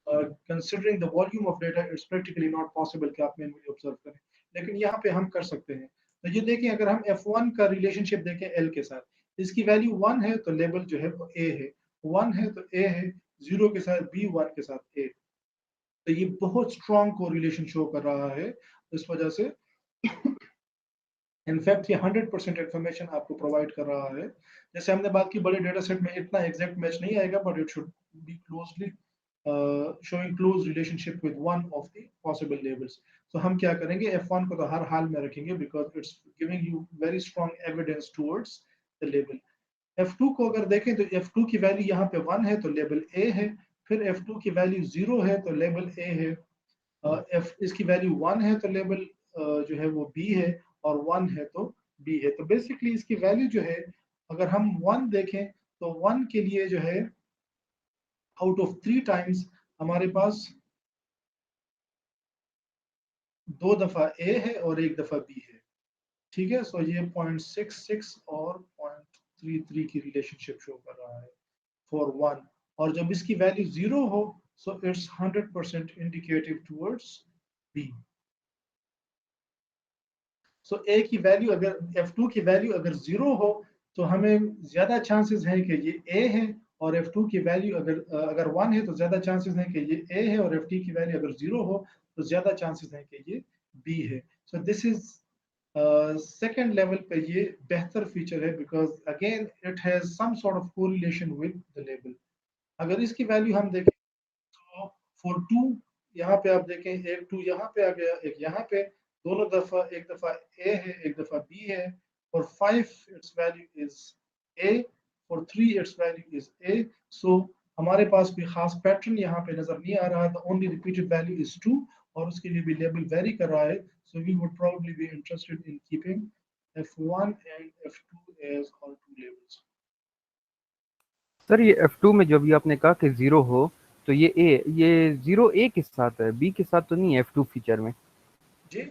considering the volume of data it's practically not possible कि आप मैनुअली ऑब्जर्व करें, लेकिन यहाँ पे हम कर सकते हैं। तो ये देखें, अगर हम F1 का रिलेशनशिप देखें L के साथ, इसकी वैल्यू 1 है तो लेबल जो है वो A है, 1 है तो A है, 0 के साथ B, 1 के साथ A। तो ये बहुत स्ट्रॉन्ग कोरिलेशन शो कर रहा है, इस वजह से इनफैक्ट ये 100% इंफॉर्मेशन आपको प्रोवाइड कर रहा है। जैसे हमने बात की बड़े डेटा सेट में इतना एग्जैक्ट मैच नहीं आएगा, but it should be closely showing close relationship with one of the possible labels. So हम क्या करेंगे, F1 को तो हर हाल में रखेंगे because it's giving you very strong evidence towards the label. F2 को अगर देखें तो F2 की वैल्यू यहाँ पे 1 है तो लेबल A है, फिर F2 की वैल्यू 0 है तो लेबल A है, इसकी वैल्यू 1 है तो लेबल जो है वो B है, और 1 है तो B है। तो बेसिकली इसकी वैल्यू जो है, अगर हम 1 देखें तो 1 के लिए जो है आउट ऑफ 3 टाइम्स हमारे पास 2 दफा A है और 1 दफा B है, ठीक है। सो ये 0.66 और 0.33 की रिलेशनशिप शो कर रहा है फॉर 1, और जब इसकी वैल्यू 0 हो so it's 100% indicative towards B। So A की वैल्यू अगर F2 की वैल्यू अगर 0 हो तो हमें ज्यादा चांसेस हैं कि ये A है, और F2 की वैल्यू अगर 1 है तो ज्यादा चांसेस हैं कि ये A है, और F2 की वैल्यू अगर 0 हो तो ज्यादा चांसेस हैं कि ये B है। So this is second level पे ये बेहतर फीचर है because again it has some sort of correlation with the label. अगर इसकी वैल्यू हम देखें तो फॉर 2 यहाँ पे आप देखें, एक 2 यहाँ पे आ गया, एक यहाँ पे, दोनों दफा, एक दफा A है एक दफा B है। For 5 it's value is A, for 3 it's value is A। सो हमारे पास कोई खास पैटर्न यहाँ पे नजर नहीं आ रहा, the only repeated value is 2, और उसके लिए भी लेबल वेरी कर रहा है। So we would probably be interested in keeping F1 and F2 as all 2 labels. Sir ये F2 में जो भी आपने कहा कि 0 हो, तो ये 0 ए के साथ है, बी के साथ तो नहीं है F2 फीचर में। जी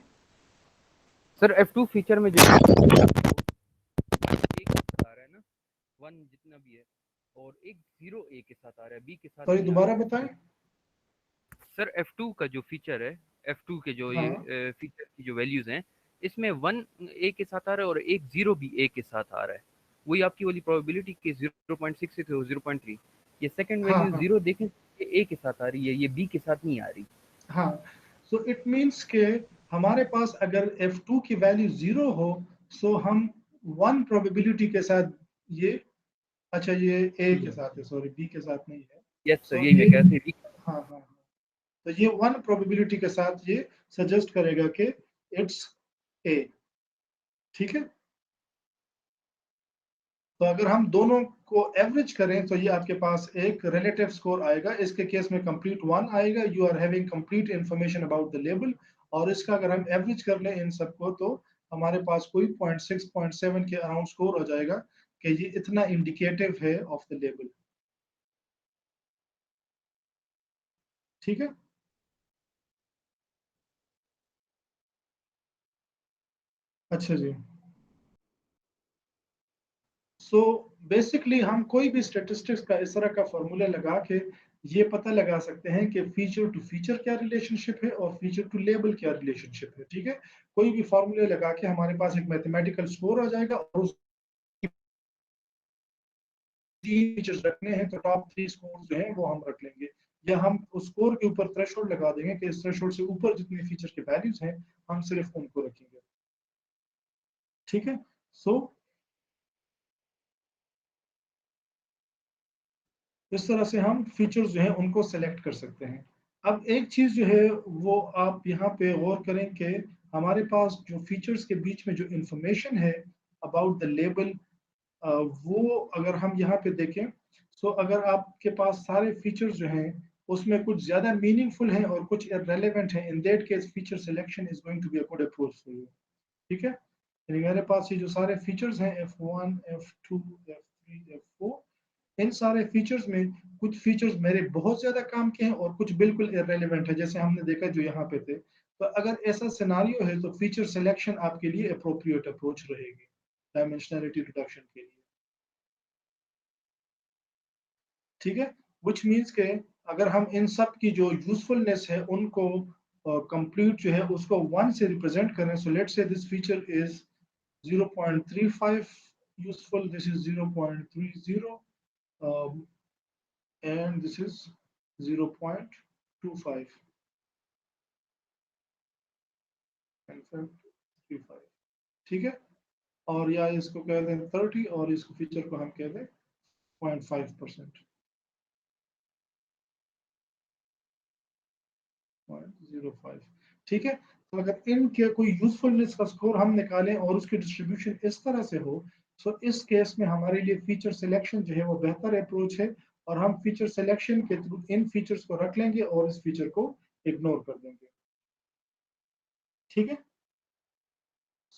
सर F2 फीचर में जो ए के साथ आ रहा है ना, 1 जितना भी है, और एक 0 ए के साथ आ रहा है, बी के साथ सॉरी नहीं आ दोबारा रहा बताएं। है। सर F2 का जो फीचर है, F2 के जो हाँ ये फीचर की जो वैल्यूज हैं, इसमें 1 ए के साथ आ रहा है और एक 0 भी ए के साथ आ रहा है। वही आपकी वाली प्रोबेबिलिटी के 0.6 से 0.3, ये सेकंड हाँ वैल्यू हाँ 0 देखें, ये ए के साथ आ रही है, ये बी के साथ नहीं आ रही। हाँ। सो इट मीन्स के हमारे पास अगर F2 की वैल्यू 0 हो, सो हम 1 प्रोबेबिलिटी के साथ ये, अच्छा ये ए के साथ है, सॉरी बी के साथ नहीं है। यस सर, सो यही ये मैं कह रही थी। हाँ हाँ हाँ, तो ये 1 प्रोबेबिलिटी के साथ ये सजेस्ट करेगा कि इट्स ए। ठीक है, तो अगर हम दोनों को एवरेज करें तो ये आपके पास एक रिलेटिव स्कोर आएगा। इसके केस में कंप्लीट 1 आएगा, you are having complete information about the label. और इसका अगर हम एवरेज कर लें इन सबको तो हमारे पास कोई 0.6 0.7 के अराउंड स्कोर हो जाएगा कि ये इतना इंडिकेटिव है ऑफ द लेबल। ठीक है, अच्छा जी। सो बेसिकली हम कोई भी स्टेटिस्टिक्स का इस तरह का फॉर्मूला लगा के ये पता लगा सकते हैं कि फीचर टू फीचर क्या रिलेशनशिप है और फीचर टू लेबल क्या रिलेशनशिप है। ठीक है, कोई भी फॉर्मूला लगा के हमारे पास एक मैथमेटिकल स्कोर आ जाएगा और उस 3 फीचर्स रखने हैं तो टॉप 3 स्कोर जो है वो हम रख लेंगे, या हम उस स्कोर के ऊपर थ्रेशोल्ड लगा देंगे कि इस थ्रेशोल्ड से ऊपर जितने फीचर के वैल्यूज हैं हम सिर्फ उनको रखेंगे। ठीक है, सो इस तरह से हम फीचर्स जो है उनको सेलेक्ट कर सकते हैं। अब एक चीज जो है वो आप यहाँ पे गौर करें कि हमारे पास जो फीचर्स के बीच में जो इंफॉर्मेशन है अबाउट द लेबल, वो अगर हम यहाँ पे देखें, सो अगर आपके पास सारे फीचर्स जो हैं उसमें कुछ ज्यादा मीनिंगफुल हैं और कुछ इररेलेवेंट हैं, in that case feature selection is going to be a good approach for you. ठीक है, यानी मेरे पास ये जो सारे फीचर्स हैं F1 F2 F3 F4, इन सारे फीचर्स में कुछ फीचर्स मेरे बहुत ज्यादा काम के हैं और कुछ बिल्कुल इररेलेवेंट है, जैसे हमने देखा जो यहाँ पे थे। तो अगर ऐसा सिनारियो है तो फीचर सिलेक्शन आपके लिए अप्रोप्रिएट अप्रोच रहेगी डायमेंशनलिटी रिडक्शन के लिए। ठीक है, विच मीन्स के अगर हम इन सब की जो यूजफुलनेस है उनको कंप्लीट जो है उसको 1 से रिप्रेजेंट करें, सो लेट्स से this feature is 0.35 useful, this is 0.30, and this is 0.25 and 35। ठीक है, और या इसको कह दें 30 और इसको फीचर को हम कह दें 0.5%, 0.05। ठीक है, तो अगर इनके कोई यूजफुलनेस का स्कोर हम निकालें और उसकी डिस्ट्रीब्यूशन इस तरह से हो, तो इस केस में हमारे लिए फीचर सिलेक्शन जो है वो बेहतर अप्रोच है, और हम फीचर सिलेक्शन के थ्रू इन फीचर्स को रख लेंगे और इस फीचर को इग्नोर कर देंगे। ठीक है,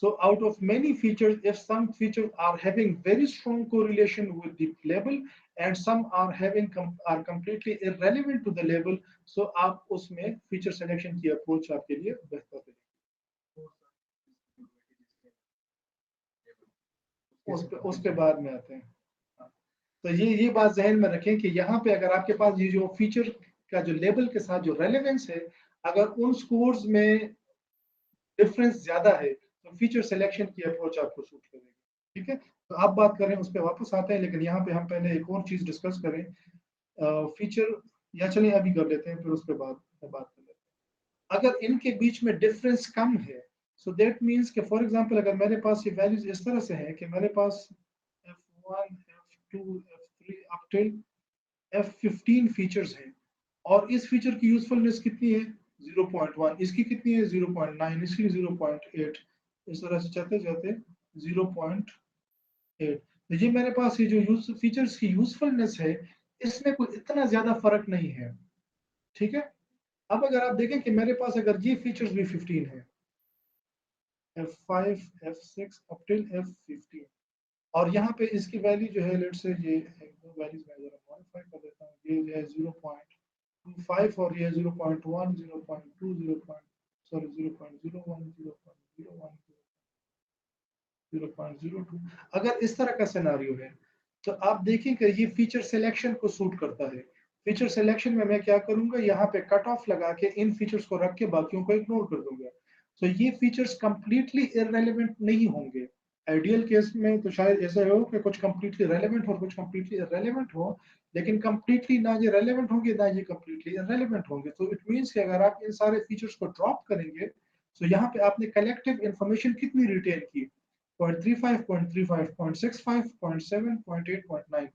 so out of many features, if some features are having very strong correlation with the label and some are having are completely irrelevant to the label, so आप उसमें feature selection की approach आपके लिए बेहतर है। उस पे बाद में आते हैं। हाँ, तो ये बात जहन में रखें कि यहाँ पे अगर आपके पास ये जो फीचर का जो लेबल के साथ जो रेलेवेंस है, अगर उन स्कोर्स में डिफरेंस ज्यादा है तो फीचर सिलेक्शन की अप्रोच आपको सूट करेगी। ठीक है, तो आप बात करें उस पर वापस आते हैं, लेकिन यहाँ पे हम पहले एक और चीज डिस्कस करें, फीचर, या चलिए अभी कर लेते हैं फिर उसके बाद बात कर लेते हैं। अगर इनके बीच में डिफरेंस कम है, सो दैट मीन्स कि फॉर एग्जांपल अगर मेरे पास ये वैल्यूज इस तरह से है कि मेरे पास F1 F2 F3 up till F15 features हैं, और इस फीचर की यूजफुलनेस कितनी है 0.1, इसकी कितनी है 0.9, इसकी 0.8, इस तरह से चलते जाते 0.8। तो ये मेरे पास ये जो यूज फीचर्स की यूजफुलनेस है इसमें कोई इतना ज्यादा फर्क नहीं है। ठीक है, अब अगर आप देखें कि मेरे पास अगर ये फीचर्स भी 15 है, F5 F6 up till F15, और यहाँ पे इसकी वैल्यू जो है लेट्स से ये एक दो वैल्यूज मैं जरा मॉडिफाई कर देता हूँ, ये जो है 0.9 0.25 और ये 0.1, 0.2, 0.01, 0.01, 0.02। अगर इस तरह का सिनेरियो है तो आप देखें कि ये फीचर सिलेक्शन को सूट करता है। फीचर सिलेक्शन में मैं क्या करूंगा, यहाँ पे कट ऑफ लगा के इन फीचर्स को रख के बाकियों को इग्नोर कर दूंगा। तो ये फीचर्स कंप्लीटली इररेलेवेंट नहीं होंगे। आइडियल केस में तो शायद ऐसा हो कि कुछ कंप्लीटली रेलेवेंट हो, कुछ कंप्लीटली इररेलेवेंट हो, लेकिन कंप्लीटली ना ये रेलेवेंट होंगे ना ये कंप्लीटली इररेलेवेंट होंगे। तो इट मींस कि अगर आप इन सारे फीचर्स को ड्रॉप करेंगे तो यहाँ पे आपने कलेक्टिव इंफॉर्मेशन कितनी रिटेन की, 0.35, 0.35, 0.65, 0.7, 0.8, 0.9,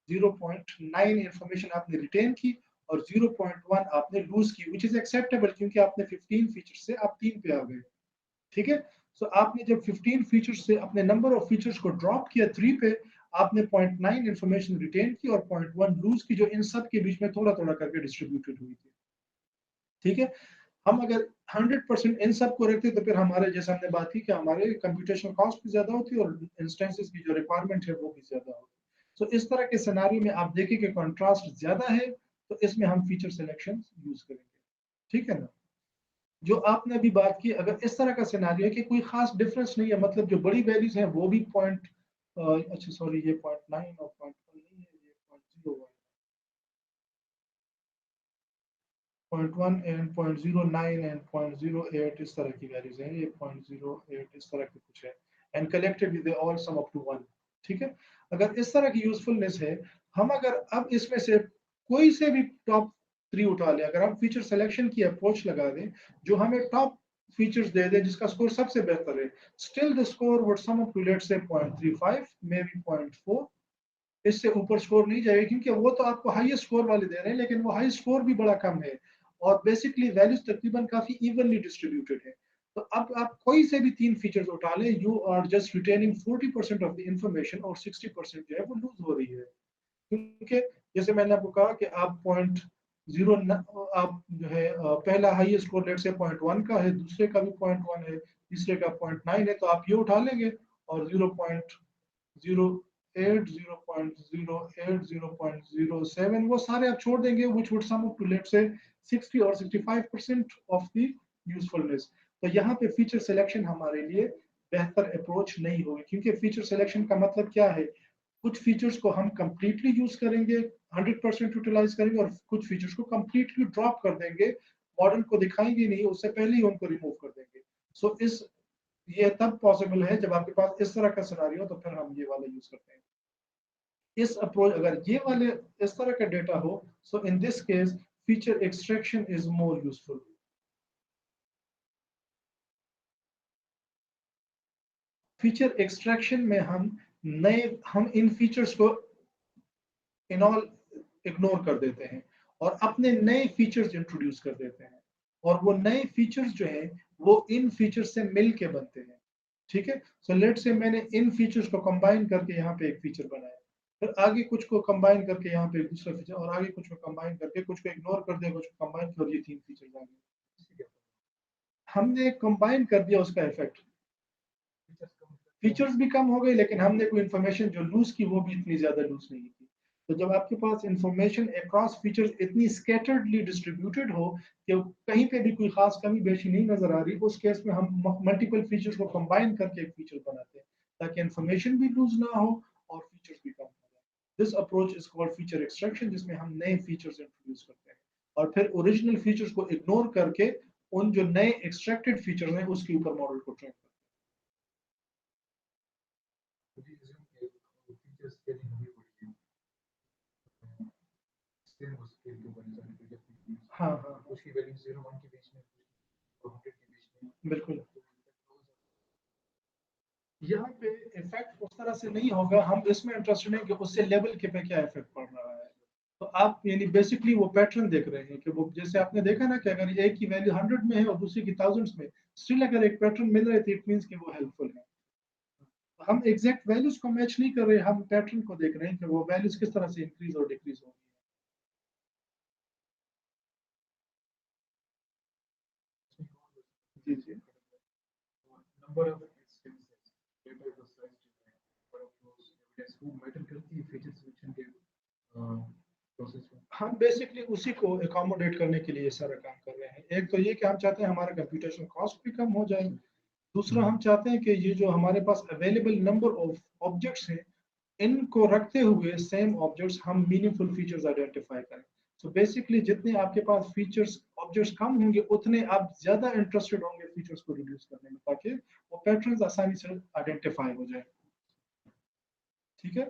0.9 इंफॉर्मेशन आपने रिटेन की और 0.1 आपने लूज की, विच इज एक्सेप्टेबल क्योंकि आपने 15 फीचर से आप 3 पे आ गए। ठीक है, सो आपने जब 15 फीचर्स से अपने नंबर ऑफ फीचर्स को ड्रॉप किया 3 पे, आपने 0.9 इंफॉर्मेशन रिटेन की और 0.1 लूज की, जो इन सब के बीच में थोड़ा थोड़ा करके डिस्ट्रीब्यूटेड हुई थी। ठीक है, हम अगर 100% इन सब को रखते तो फिर हमारे, जैसे हमने बात की, कि हमारे कंप्यूटेशनल कॉस्ट भी ज्यादा होती है और इंस्टेंसेस की जो रिक्वायरमेंट है वो भी ज्यादा होती है। तो इस तरह के सिनेरियो में आप देखें कि कंट्रास्ट ज्यादा है तो इसमें हम फीचर सिलेक्शन यूज करेंगे। ठीक है ना। जो आपने अभी बात की, अगर इस तरह का सिनेरियो है कि कोई खास डिफरेंस नहीं है, मतलब जो बड़ी वैल्यूज हैं वो भी पॉइंट, अच्छा सॉरी, ये 0.9 और 0.1 नहीं है, ये 0.01, 0.1 एंड 0.09 एंड 0.08 इस तरह की वैल्यूज हैं, ये 0.08 इस तरह के कुछ है, and collectively they all sum up to 1। ठीक है, अगर इस तरह की यूजफुलनेस है, हम अगर अब इसमें से कोई से भी टॉप 3 उठा ले, अगर हम फीचर सिलेक्शन की अप्रोच लगा दें जो हमें टॉप फीचर्स दे दे जिसका स्कोर सबसे बेहतर है, still the score would sum up to let's say 0.35, may be 0.4, इससे ऊपर स्कोर नहीं जाएगा क्योंकि वो तो आपको हाईएस्ट स्कोर वाले दे रहे हैं, लेकिन वो हाई स्कोर भी बड़ा कम है और बेसिकली वैल्यूज तकरीबन काफी इवनली डिस्ट्रीब्यूटेड है। तो अब आप कोई से भी 3 फीचर्स उठा लें, you are just retaining 40% of the information और 60% जो है वो लूज हो रही है। क्योंकि जैसे मैंने आपको कहा कि आप 0, आप जो है पहला हाईएस्ट स्कोर लेट से 0.1 का है, दूसरे का भी 0.1 है, तीसरे का 0.9 है, तो आप ये उठा लेंगे और 0.08, 0.08, 0.07 वो सारे आप छोड़ देंगे, which would sum up to let's say 60 or 65% of the usefulness। तो यहाँ पे फीचर सिलेक्शन हमारे लिए बेहतर अप्रोच नहीं होगी, क्योंकि फीचर सिलेक्शन का मतलब क्या है, कुछ फीचर्स को हम कंप्लीटली यूज करेंगे, 100% यूटिलाइज करेंगे, और कुछ फीचर्स को कंप्लीटली ड्रॉप कर देंगे, मॉडल को दिखाएंगे नहीं, उससे पहले ही उनको रिमूव कर देंगे। सो इस ये तब पॉसिबल है जब आपके पास इस तरह का सिनेरियो, तो फिर हम ये वाला यूज करते हैं। इस अप्रोच, अगर ये वाले इस तरह का डेटा हो, so in this case feature extraction is more useful. Feature extraction में हम इन फीचर्स को इन ऑल इग्नोर कर देते हैं और अपने नए फीचर्स इंट्रोड्यूस कर देते हैं, और वो नए फीचर्स जो हैं वो इन फीचर्स से मिल के बनते हैं। ठीक है, सो लेट से मैंने इन फीचर्स को कंबाइन करके यहाँ पे एक फीचर बनाया, फिर आगे कुछ को कंबाइन करके यहाँ पे एक दूसरा फीचर, और आगे कुछ को कंबाइन करके, कुछ को इग्नोर कर दिया, कुछ को कंबाइन कर, ये 3 फीचर्स आ गए। हमने कंबाइन कर दिया, उसका इफेक्ट फीचर्स भी कम हो गए, लेकिन हमने कोई इंफॉर्मेशन जो लूज की वो भी इतनी ज्यादा लूज नहीं की। तो जब आपके पास इंफॉर्मेशन अक्रॉस फीचर्स इतनी स्कैटर्डली डिस्ट्रीब्यूटेड हो कि कहीं पे भी कोई खास कमी बेशी नहीं नजर आ रही, उस केस में हम मल्टीपल फीचर्स को कंबाइन करके एक फीचर बनाते हैं ताकि इंफॉर्मेशन भी लूज ना हो और फीचर्स भी कम हो जाए। This approach is called feature extraction, जिसमें हम नए फीचर्स इंट्रोड्यूस करते हैं और फिर ओरिजिनल फीचर्स को इग्नोर करके उन जो नए एक्सट्रैक्टेड फीचर्स हैं उसके ऊपर मॉडल को ट्रेन करते फीचर्स स्केलिंग हुई पड़ी है, सेम उस स्केल के ऊपर इंसान फीचर हैं। हाँ हाँ, उसकी वैल्यू 0 1 के बीच में और 100 के बीच में, बिल्कुल। यहाँ पे इफेक्ट उस तरह से नहीं होगा, हम इसमें इंटरेस्टेड हैं कि उससे लेवल के पे क्या इफेक्ट पड़ रहा है। तो आप यानी बेसिकली वो पैटर्न देख रहे हैं कि वो, जैसे आपने देखा ना कि अगर एक की वैल्यू 100 में है और दूसरी की थाउजेंड्स में, स्टिल अगर एक पैटर्न मिल रहा है तो इट मींस कि वो हेल्पफुल है। हम एग्जैक्ट वैल्यूज को मैच नहीं कर रहे, हम पैटर्न को देख रहे हैं कि वो वैल्यूज किस तरह से इंक्रीज और डिक्रीज होगी। जी जी। नंबर ऑफ इंस्टेंसेस, डेटा का size, number of rose, evidence वो मैटर करती है फीचर सिलेक्शन के प्रोसेस में? हम बेसिकली उसी को एकोमोडेट करने के लिए सारा काम कर रहे हैं। एक तो ये कि हम चाहते हैं हमारा कंप्यूटेशन कॉस्ट भी कम हो जाए, दूसरा हम चाहते हैं कि ये जो हमारे पास अवेलेबल नंबर ऑफ ऑब्जेक्ट्स हैं इनको रखते हुए सेम ऑब्जेक्ट्स हम मीनिंगफुल फीचर्स आइडेंटिफाई करें। सो बेसिकली जितने आपके पास फीचर्स ऑब्जेक्ट्स कम होंगे उतने आप ज्यादा इंटरेस्टेड होंगे फीचर्स को रिड्यूस करने में, ताकि वो पैटर्न्स आसानी से आइडेंटिफाई हो जाए। ठीक है,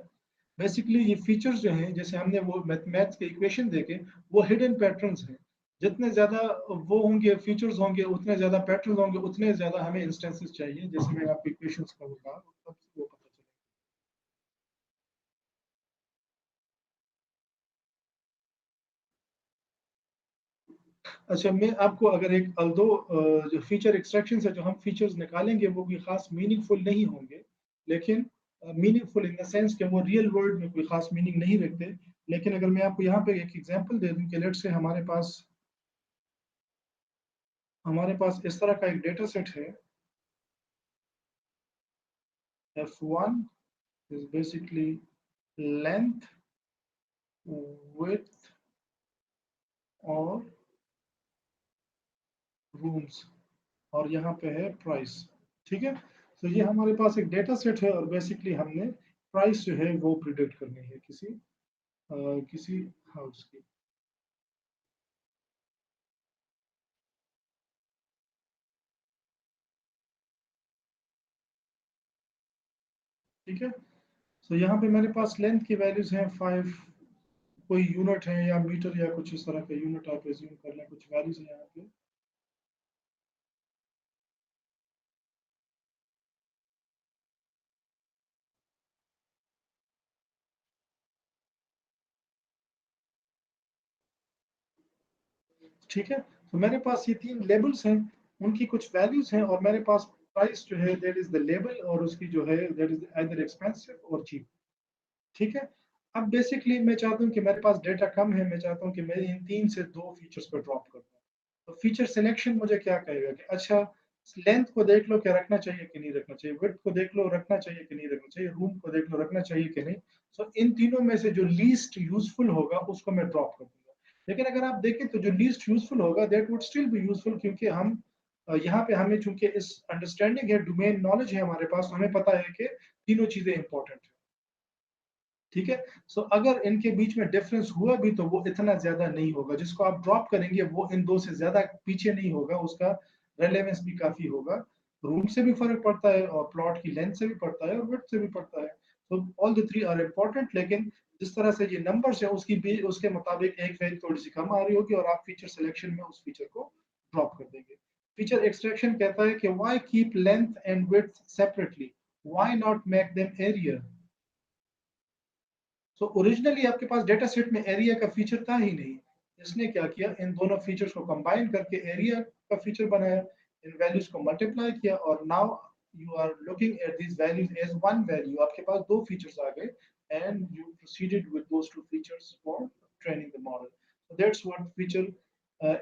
बेसिकली ये फीचर्स जो हैं, जैसे हमने वो मैथ्स के इक्वेशन देखे, वो हिडन पैटर्न्स हैं। जितने ज्यादा वो होंगे फीचर्स होंगे उतने ज्यादा पैटर्न्स होंगे, उतने ज्यादा हमें इंस्टेंसेस चाहिए, जैसे मैं आपको इक्वेशंस का वो कहा तब वो पता चलेगा। अच्छा, मैं आपको अगर एक दो जो फीचर एक्सट्रैक्शन है, जो हम फीचर्स निकालेंगे वो भी खास मीनिंगफुल नहीं होंगे, लेकिन मीनिंगफुल इन द सेंस कि वो रियल वर्ल्ड में कोई खास मीनिंग नहीं रखते। लेकिन अगर मैं आपको यहाँ पे एक एग्जांपल दे दूं कि लेट्स से हमारे पास इस तरह का एक डेटा सेट है। F1 is basically length, width और रूम्स, और यहाँ पे है प्राइस। ठीक है, तो ये हमारे पास एक डेटा सेट है और बेसिकली हमने प्राइस जो है वो प्रिडिक्ट करनी है किसी हाउस की। ठीक है, तो यहाँ पे मेरे पास लेंथ की वैल्यूज हैं 5, कोई यूनिट है या मीटर या कुछ इस तरह का यूनिट आप एज्यूम कर लें, कुछ वैल्यूज है यहाँ पे। ठीक है, तो मेरे पास ये 3 लेबल्स हैं, उनकी कुछ वैल्यूज हैं, और मेरे पास प्राइस जो है दैट इज द लेबल, और उसकी जो है दैट इज आइदर एक्सपेंसिव और चीप। ठीक है, अब बेसिकली मैं चाहता हूँ कि मेरे पास डेटा कम है, मैं चाहता हूँ कि मैं इन 3 से 2 फीचर्स पर ड्रॉप कर दूँ। तो फीचर सिलेक्शन मुझे क्या कहेगा कि अच्छा, लेंथ को देख लो क्या रखना चाहिए कि नहीं रखना चाहिए, विड्थ को देख लो रखना चाहिए कि नहीं रखना चाहिए, रूम को देख लो रखना चाहिए कि नहीं। सो इन तीनों में से जो लीस्ट यूजफुल होगा उसको मैं ड्रॉप कर दूंगा। लेकिन अगर आप देखें तो जो लीस्ट यूजफुल होगा that would still be useful, क्योंकि हम यहाँ पे हमें चूंकि इस अंडरस्टैंडिंग है, डोमेन नॉलेज है हमारे पास, हमें पता है कि तीनों चीजें इंपॉर्टेंट है। ठीक है, सो अगर इनके बीच में डिफरेंस हुआ भी तो वो इतना ज्यादा नहीं होगा, जिसको आप ड्रॉप करेंगे वो इन दो से ज्यादा पीछे नहीं होगा, उसका रेलेवेंस भी काफी होगा। रूम से भी फर्क पड़ता है और प्लॉट की लेंथ से भी पड़ता है और विड्थ से भी पड़ता है। तो all the three are important, लेकिन जिस तरह से ये नंबर्स है उसकी भी उसके मुताबिक एक वैल्यू थोड़ी सी कम आ रही होगी और आप फीचर सिलेक्शन में उस फीचर को ड्रॉप कर देंगे। फीचर एक्सट्रैक्शन कहता है कि why keep length and width separately, why not make them area. So originally आपके पास डेटा सेट में एरिया का फीचर था ही नहीं, इसने क्या किया, इन दोनों फीचर्स को कंबाइन करके एरिया का फीचर बनाया, इन वैल्यूज को मल्टीप्लाई किया, और now you are looking at this values as one value, आपके पास दो फीचर्स आ गए, and you proceeded with those two features for training the model. So that's what feature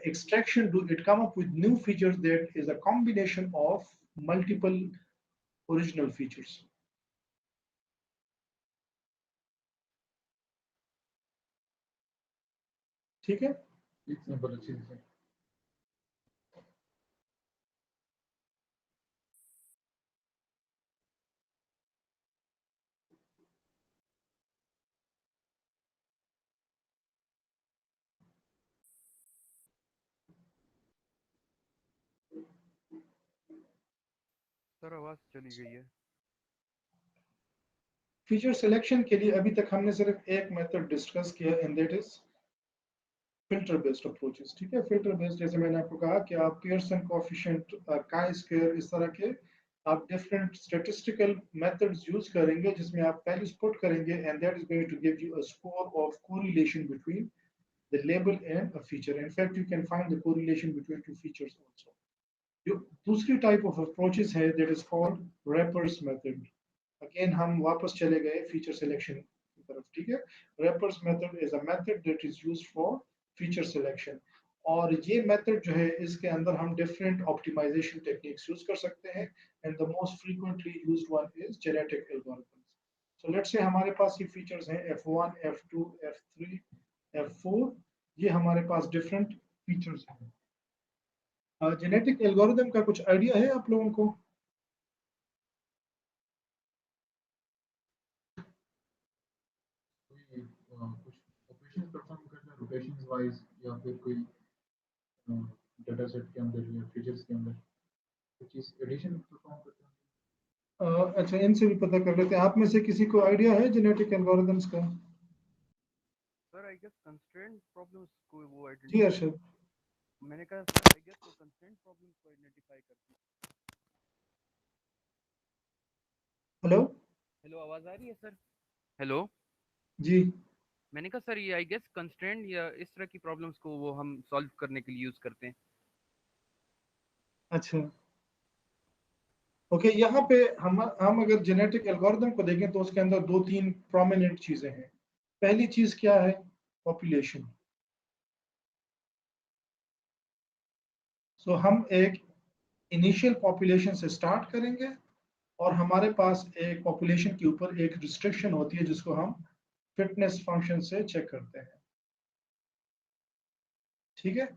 extraction do. It come up with new features that is a combination of multiple original features. ठीक है, example अच्छी से। Sir आवाज चली गई है। Feature selection के लिए अभी तक हमने सिर्फ एक मेथड डिस्कस किया, and that is filter based approaches. ठीक है, फिल्टर बेस्ड जैसे मैंने आपको कहा कि आप पियर्सन कोएफिशिएंट, काई स्क्वायर, इस तरह के आप डिफरेंट स्टैटिस्टिकल मेथड्स यूज करेंगे जिसमें आप वैल्यूज पुट करेंगे, and that is going to give you a score of correlation between the label and a feature. In fact, you can find the correlation between two features also. जो दूसरी type of approaches है that is called rappers method. Again हम वापस चले गए feature selection की तरफ। ठीक है, rappers method is a method that is used for feature selection, और ये मेथड जो है इसके अंदर हम डिफरेंट ऑप्टिमाइजेशन टेक्निक्स यूज कर सकते हैं, and the most frequently used one is genetic algorithms. So let's से हमारे पास ये फीचर्स हैं F1, F2, F3, F4, ये हमारे पास डिफरेंट फीचर्स हैं। जेनेटिक एल्गोरिदम का कुछ आइडिया है आप लोगों को? कोई कुछ ऑपरेशन परफॉर्म करना रोटेशंस वाइज या फिर कोई डेटा सेट के अंदर या फीचर्स के अंदर कुछ चीज एडिशन परफॉर्म करता है। अच्छा, इनसे भी पता कर लेते हैं। आप में से किसी को आइडिया है जेनेटिक एल्गोरिदम्स का? Sir I guess constraint problems को वो जी आइडेंटिफाई, अर्शद। मैंने कहा सर आई गेस वो कंस्ट्रेंट प्रॉब्लम्स को आइडेंटिफाई करती है। हेलो। हेलो, आवाज आ रही है सर? हेलो, जी। मैंने कहा सर ये आई गेस कंस्ट्रेंट या इस तरह की प्रॉब्लम्स को वो हम सॉल्व करने के लिए यूज करते हैं। अच्छा, ओके। यहाँ पे हम अगर जेनेटिक एल्गोरिदम को देखें तो उसके अंदर दो तीन प्रोमिनेंट चीजें हैं। पहली चीज क्या है? पॉपुलेशन। सो हम एक इनिशियल पॉपुलेशन से स्टार्ट करेंगे और हमारे पास एक पॉपुलेशन के ऊपर एक रिस्ट्रिक्शन होती है जिसको हम फिटनेस फंक्शन से चेक करते हैं। ठीक है।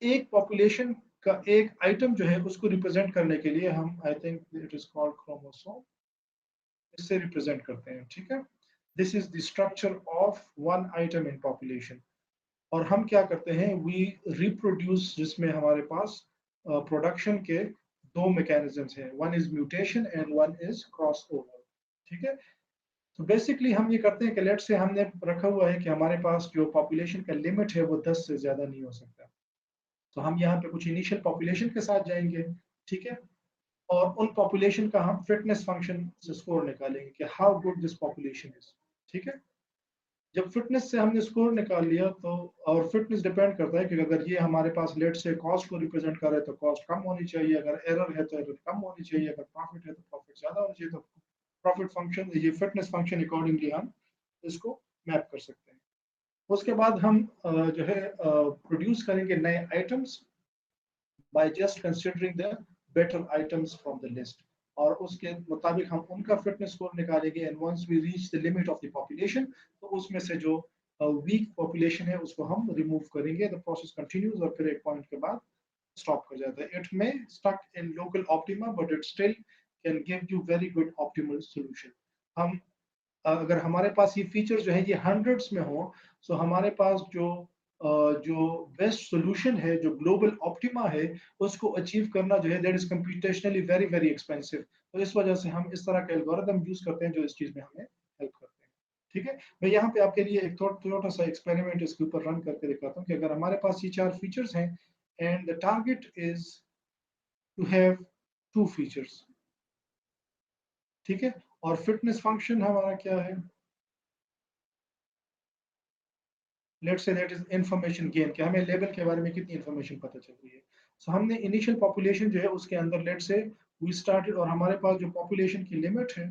एक पॉपुलेशन का एक आइटम जो है उसको रिप्रेजेंट करने के लिए हम, I think it is called chromosome, इससे रिप्रेजेंट करते हैं। ठीक है। This is the structure of one item in population. और हम क्या करते हैं, वी रिप्रोड्यूस, जिसमें हमारे पास प्रोडक्शन के दो मैकेनिज्म्स हैं, one is mutation and one is cross over. ठीक है। तो बेसिकली हम ये करते हैं कि लेट से हमने रखा हुआ है कि हमारे पास जो पॉपुलेशन का लिमिट है वो 10 से ज्यादा नहीं हो सकता। तो हम यहाँ पे कुछ इनिशियल पॉपुलेशन के साथ जाएंगे। ठीक है। और उन पॉपुलेशन का हम फिटनेस फंक्शन से स्कोर निकालेंगे कि how good this population is. ठीक है। जब फिटनेस से हमने स्कोर निकाल लिया तो, और फिटनेस डिपेंड करता है कि अगर ये हमारे पास लेट से कॉस्ट को रिप्रेजेंट कर रहे हैं तो कॉस्ट कम होनी चाहिए, अगर एरर है तो एरर कम होनी चाहिए, अगर प्रॉफिट है तो प्रॉफिट ज्यादा होना चाहिए। तो प्रॉफिट फंक्शन, ये फिटनेस फंक्शन अकॉर्डिंगली हम इसको मैप कर सकते हैं। उसके बाद हम जो है प्रोड्यूस करेंगे नए items by just considering the better items from the list, और उसके मुताबिक हम उनका फिटनेस स्कोर निकालेंगे। And once we reach the limit of the population, तो उसमें से जो वीक पॉपुलेशन है उसको हम रिमूव करेंगे। द प्रोसेस कंटिन्यूज, और फिर एक पॉइंट के बाद स्टॉप कर जाता है। It may stuck in local optima but it still can give you very good optimal solution. हम अगर हमारे पास ये फीचर जो है ये हंड्रेड्स में हो, तो हमारे पास जो बेस्ट सॉल्यूशन है, जो ग्लोबल ऑप्टिमा है, उसको अचीव करना जो है that is computationally very very expensive. तो इस वजह से हम इस तरह के एल्गोरिदम यूज करते हैं जो इस चीज में हमें हेल्प करते हैं। ठीक है। मैं यहाँ पे आपके लिए एक छोटा सा एक्सपेरिमेंट इसके ऊपर रन करके दिखाता हूँ कि अगर हमारे पास ये चार फीचर्स हैं and the target is to have two features. ठीक है। और फिटनेस फंक्शन हमारा क्या है? Late say that is information gain, कि हमें लेवल के बारे में कितनी इंफॉर्मेशन पता चल रही है। सो हमने इनिशियल पॉपुलेशन जो है उसके अंदर लेट से वी स्टार्टेड, और हमारे पास जो पॉपुलेशन की लिमिट है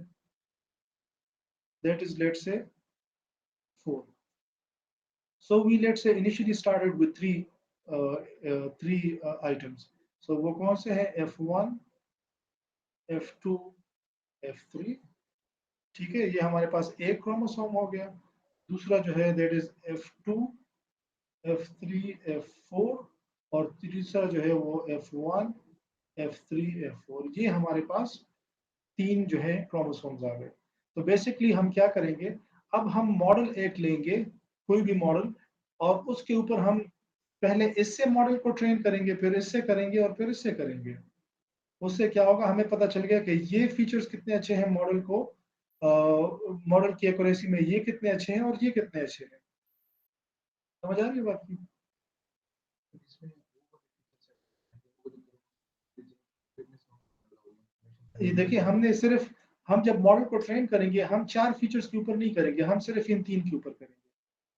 that is let say 4। So we let say initially started with three items. So वो कौन से हैं? F1, F2, F3। ठीक है। ये हमारे पास एक क्रोमोसोम हो गया। दूसरा जो है that is F2, F3, F4, और तीसरा जो है वो F1, F3, F4। ये हमारे पास तीन जो है क्रोमोसोम्स आ गए। तो बेसिकली हम क्या करेंगे, अब हम मॉडल एक लेंगे, कोई भी मॉडल, और उसके ऊपर हम पहले इससे मॉडल को ट्रेन करेंगे, फिर इससे करेंगे, और फिर इससे करेंगे। उससे क्या होगा, हमें पता चल गया कि ये फीचर्स कितने अच्छे हैं मॉडल को, मॉडल की एक्यूरेसी में ये कितने अच्छे हैं और ये कितने अच्छे हैं। समझ आ रही है बात की? इसमें ये देखिए, हमने सिर्फ, हम जब मॉडल को ट्रेन करेंगे हम चार फीचर्स के ऊपर नहीं करेंगे, हम सिर्फ इन तीन के ऊपर करेंगे,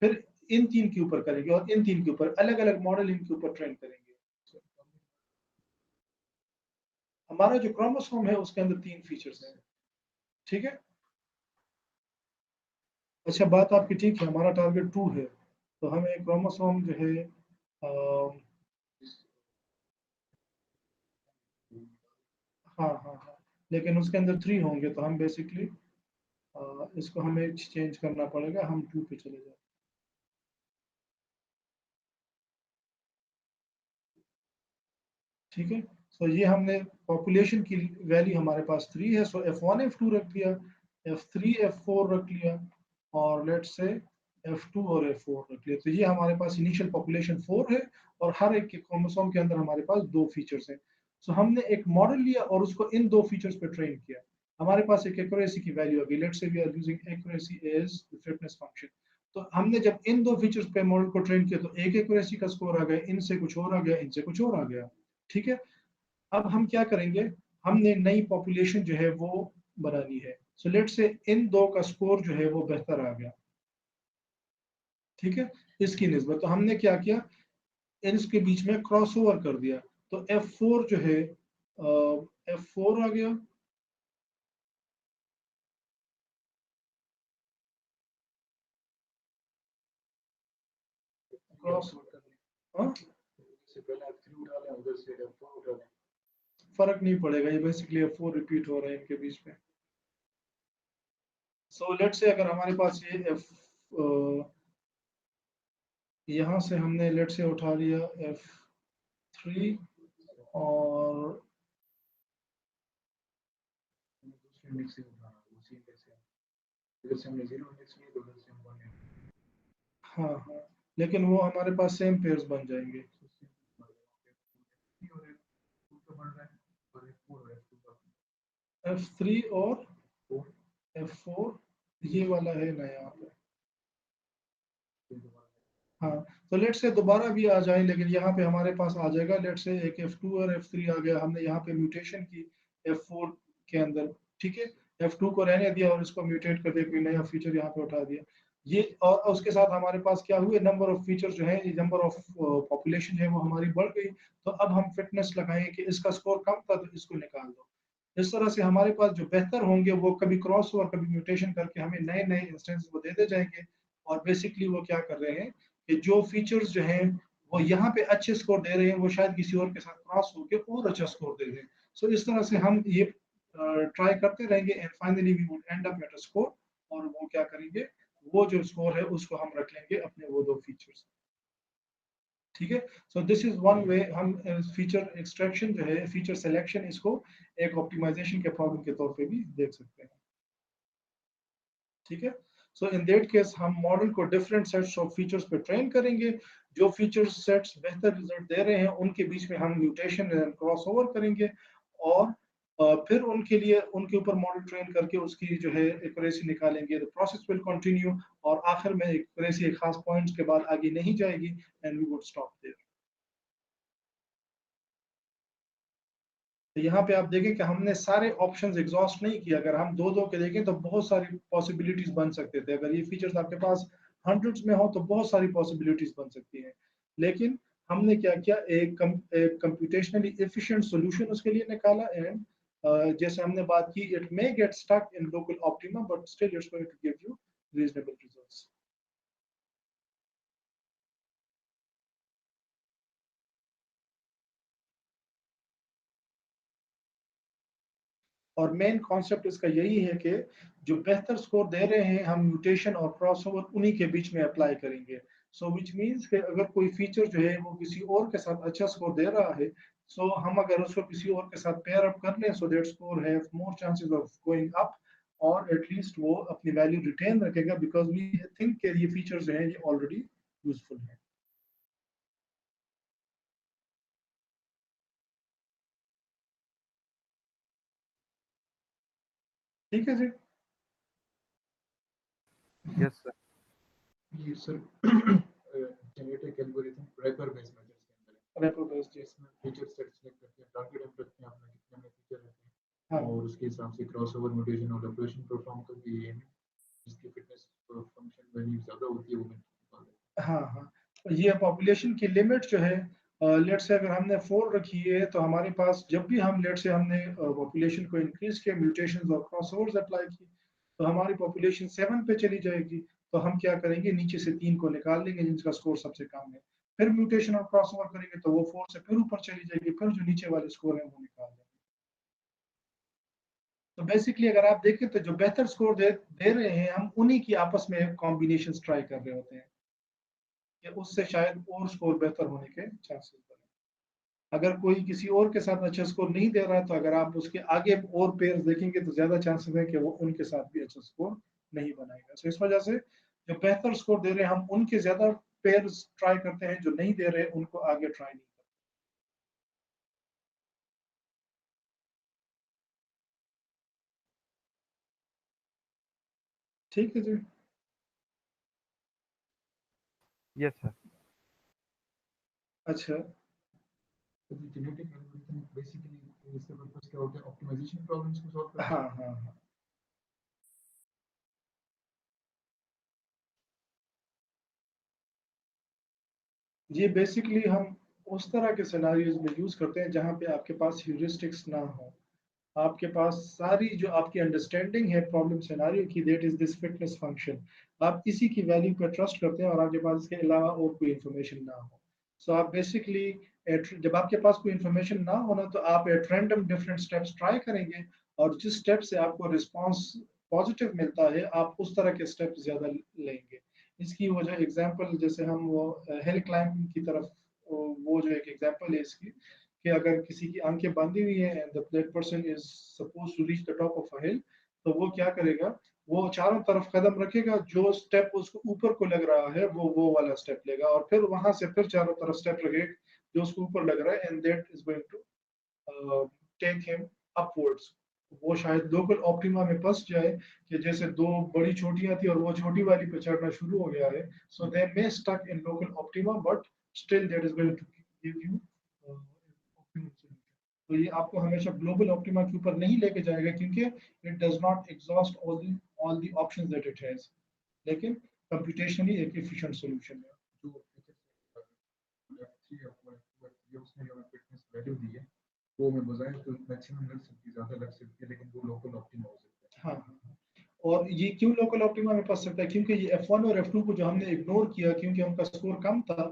फिर इन तीन के ऊपर करेंगे, और इन तीन के ऊपर अलग अलग मॉडल इनके ऊपर ट्रेन करेंगे। हमारा जो क्रोमोसोम है उसके अंदर तीन फीचर्स हैं। ठीक है। अच्छा, बात आपकी ठीक है, हमारा टारगेट 2 है, तो हमें क्रोमोसोम जो है हाँ हाँ हाँ, लेकिन उसके अंदर 3 होंगे, तो हम बेसिकली इसको हमें चेंज करना पड़ेगा, हम 2 पे चले जाए। ठीक है। सो ये हमने पॉपुलेशन की वैल्यू हमारे पास 3 है, सो F1 F2 रख लिया, F3 F4 रख लिया, और लेट्स से F2 और F4 रख लिया। तो ये हमारे पास इनिशियल पॉपुलेशन 4 है, और हर एक के क्रोमोसोम के अंदर हमारे पास 2 फीचर्स हैं। सो हमने एक मॉडल लिया और उसको इन 2 फीचर्स पे ट्रेन किया। हमारे पास एक एक्यूरेसी की वैल्यू आ गई, let's say we are using accuracy as the fitness function. तो हमने जब इन 2 फीचर्स पे मॉडल को ट्रेन किया तो एक एक्यूरेसी का स्कोर आ गया, इनसे कुछ और आ गया, इनसे कुछ और आ गया। ठीक है। अब हम क्या करेंगे, हमने नई पॉपुलेशन जो है वो बनानी है। सो लेट से इन 2 का स्कोर जो है वो बेहतर आ गया। ठीक है। इसकी निस्बत तो हमने क्या किया, इसके बीच में क्रॉस ओवर कर दिया। तो F4 जो है F4 आ गया, क्रॉस ओवर कर लिया। हाँ, इससे पहले F3 उठा लें, उधर से F4 उठा लें। फर्क नहीं पड़ेगा, ये बेसिकली F4 रिपीट हो रहा है इनके बीच में। सो लेट से अगर हमारे पास ये यहाँ से हमने लेट से उठा लिया F3, और दूसरे इंडेक्स से उठाना, उसी इंडेक्स से इधर से हमने 0 इंडेक्स लिया, तो उधर से हम 1 इंडेक्स। हाँ हाँ, लेकिन वो हमारे पास सेम पेयर्स बन जाएंगे। और F2 का बन रहा है, और F4 और F2 का F3 और 4 F4 ये वाला है ना यहाँ पे। हाँ, तो लेट से दोबारा भी आ जाए, लेकिन यहाँ पे हमारे पास आ जाएगा, लेट से एक F2 और F3 आ गया, हमने यहाँ पे म्यूटेशन की F4 के अंदर। ठीक है। F2 को रहने दिया और इसको म्यूटेट कर दिया, कोई नया फीचर यहाँ पे उठा दिया। ये और उसके साथ हमारे पास क्या हुए, नंबर ऑफ फीचर जो है, नंबर ऑफ पॉपुलेशन है वो हमारी बढ़ गई। तो अब हम फिटनेस लगाएं कि इसका स्कोर कम था तो इसको निकाल दो। इस तरह से हमारे पास जो बेहतर होंगे वो कभी क्रॉस ओवर कभी म्यूटेशन करके हमें नए नए इंस्टेंस वो दे जाएंगे। और बेसिकली वो क्या कर रहे हैं कि जो फीचर्स जो हैं वो यहाँ पे अच्छे स्कोर दे रहे हैं, वो शायद किसी और के साथ क्रॉस होकर और अच्छा स्कोर दे रहे हैं। सो इस तरह से हम ये ट्राई करते रहेंगे, and finally we would end up at a score. और वो क्या करेंगे, वो जो स्कोर है उसको हम रख लेंगे अपने वो 2 फीचर्स। ठीक है। So this is one way हम फीचर एक्सट्रैक्शन जो है, फीचर सिलेक्शन, इसको एक ऑप्टिमाइजेशन के प्रॉब्लम के तौर पे भी देख सकते हैं। ठीक है। सो इन दैट केस हम मॉडल को डिफरेंट सेट्स ऑफ फीचर्स पे ट्रेन करेंगे। जो फीचर सेट्स बेहतर रिजल्ट दे रहे हैं उनके बीच में हम म्यूटेशन एंड क्रॉस ओवर करेंगे, और फिर उनके लिए उनके ऊपर मॉडल ट्रेन करके उसकी जो है एक्यूरेसी निकालेंगे। द प्रोसेस विल कंटिन्यू, और आखिर में एक्यूरेसी एक खास पॉइंट्स के बाद आगे नहीं जाएगी, and we would stop there. तो यहाँ पे आप देखें कि हमने सारे ऑप्शंस एग्जॉस्ट नहीं किया। अगर हम दो दो के देखें तो बहुत सारी पॉसिबिलिटीज बन सकते थे। अगर ये फीचर्स आपके पास हंड्रेड्स में हो तो बहुत सारी पॉसिबिलिटीज बन सकती हैं। लेकिन हमने क्या किया, एक कंप्यूटेशनली एफिशिएंट सॉल्यूशन उसके लिए निकाला, एंड जैसे हमने बात की, it may get stuck in local optima but still it's going to give you reasonable results. और मेन कॉन्सेप्ट इसका यही है कि जो बेहतर स्कोर दे रहे हैं हम म्यूटेशन और क्रॉसओवर उन्हीं के बीच में अप्लाई करेंगे। सो विच मींस कि अगर कोई फीचर जो है वो किसी और के साथ अच्छा स्कोर दे रहा है, सो हम अगर उसको किसी और के साथ पेयर अप कर लें, so that score have more chances of going up, और एटलीस्ट वो अपनी वैल्यू रिटेन रखेगा, बिकॉज वी थिंक कि ये फीचर जो है ये ऑलरेडी यूजफुल है। ठीक है जी। Yes sir. ये sir genetic algorithm wrapper based methods के अंदर है। रेपो बेस्ड जी। इसमें फीचर सेट सेलेक्ट करते हैं, टारगेट हम रखते हैं अपना कितने में फीचर रखते हाँ हैं, और उसके हिसाब से क्रॉसओवर म्यूटेशन और ऑपरेशन परफॉर्म करके ये जिसकी फिटनेस फंक्शन वैल्यू ज़्यादा होती है वो मैं निकाल देता हाँ हाँ। तो ये पॉपुलेशन की लिमिट जो है, लेट से अगर हमने 4 रखी है तो हमारे पास जब भी हम लेट से हमने पॉपुलेशन को इंक्रीज किया, म्यूटेशंस और क्रॉसओवर्स अप्लाई की, तो हमारी पॉपुलेशन 7 पे चली जाएगी। तो हम क्या करेंगे, नीचे से 3 को निकाल लेंगे जिनका स्कोर सबसे कम है, फिर म्यूटेशन और क्रॉसओवर करेंगे तो वो 4 से फिर ऊपर चली जाएगी, फिर जो नीचे वाले स्कोर है वो निकाल लेंगे। तो बेसिकली अगर आप देखें तो जो बेहतर स्कोर दे रहे हैं हम उन्हीं की आपस में कॉम्बिनेशन ट्राई कर रहे होते हैं कि उससे शायद और स्कोर बेहतर होने के चांसेस बने। अगर कोई किसी और के साथ अच्छा स्कोर नहीं दे रहा है तो अगर आप उसके आगे और पेयर्स देखेंगे तो ज्यादा चांसेस है कि वो उनके साथ भी अच्छा स्कोर नहीं बनाएगा। सो इस वजह से जो बेहतर स्कोर दे रहे हैं हम उनके ज्यादा पेयर्स ट्राई करते हैं, जो नहीं दे रहे उनको आगे ट्राई नहीं करते। ठीक है जी। Yes sir. अच्छा। तो जेनेटिक एल्गोरिथम बेसिकली इसका पर्पस क्या होता है? ऑप्टिमाइजेशन प्रॉब्लम्स को सॉल्व करना। हाँ हाँ हाँ। ये बेसिकली हम उस तरह के सिनारियोज में यूज करते हैं जहाँ पे आपके पास ह्यूरिस्टिक्स ना हो, आपके पास सारी जो आपकी अंडरस्टैंडिंग है प्रॉब्लम सिनारियो की, that is this fitness function, आप इसी की वैल्यू पर ट्रस्ट करते हैं और आपके पास इसके अलावा और कोई इंफॉर्मेशन ना हो। सो आप बेसिकली जब आपके पास कोई इंफॉर्मेशन ना होना तो आप at random different steps try करेंगे और जिस स्टेप से आपको रिस्पॉन्स पॉजिटिव मिलता है आप उस तरह के स्टेप ज्यादा लेंगे। इसकी वजह एग्जांपल जैसे हम वो हिल क्लाइंबिंग की तरफ, वो जो एक एग्जांपल है इसकी कि अगर किसी की आंखें बांधी हुई है and that person is suppose to reach the top of a hill, तो वो क्या करेगा, वो चारों तरफ कदम रखेगा, जो स्टेप उसको ऊपर को लग रहा है वो वाला स्टेप लेगा और फिर वहां से फिर चारों तरफ स्टेप लगेगा जो उसको ऊपर लग रहा है and that is going to take him upwards. वो शायद लोकल ऑप्टिमा में फंस जाए कि जैसे दो बड़ी चोटियां थी और वो छोटी वाली पे चढ़ना शुरू हो गया है, so they may stuck in local optima but still that is going to give you optimum solution. तो ये आपको हमेशा ग्लोबल ऑप्टिमा के ऊपर नहीं लेके जाएगा क्योंकि it does not exhaust all the options that it has, लेकिन कंप्यूटेशनली एक एफिशिएंट सॉल्यूशन है। जो F3 और F2 उसमें जो फिटनेस वैल्यू दी है वो मैं बजाय तो मैक्सिमम लग सकती है, ज़्यादा लग सकती है, लेकिन वो लोकल ऑप्टिमा हो सकता है। हाँ हाँ। और ये क्यों लोकल ऑप्टिमा में फंस सकता है, क्योंकि ये F1 और F2 को जो हमने इग्नोर किया क्योंकि उनका स्कोर कम था,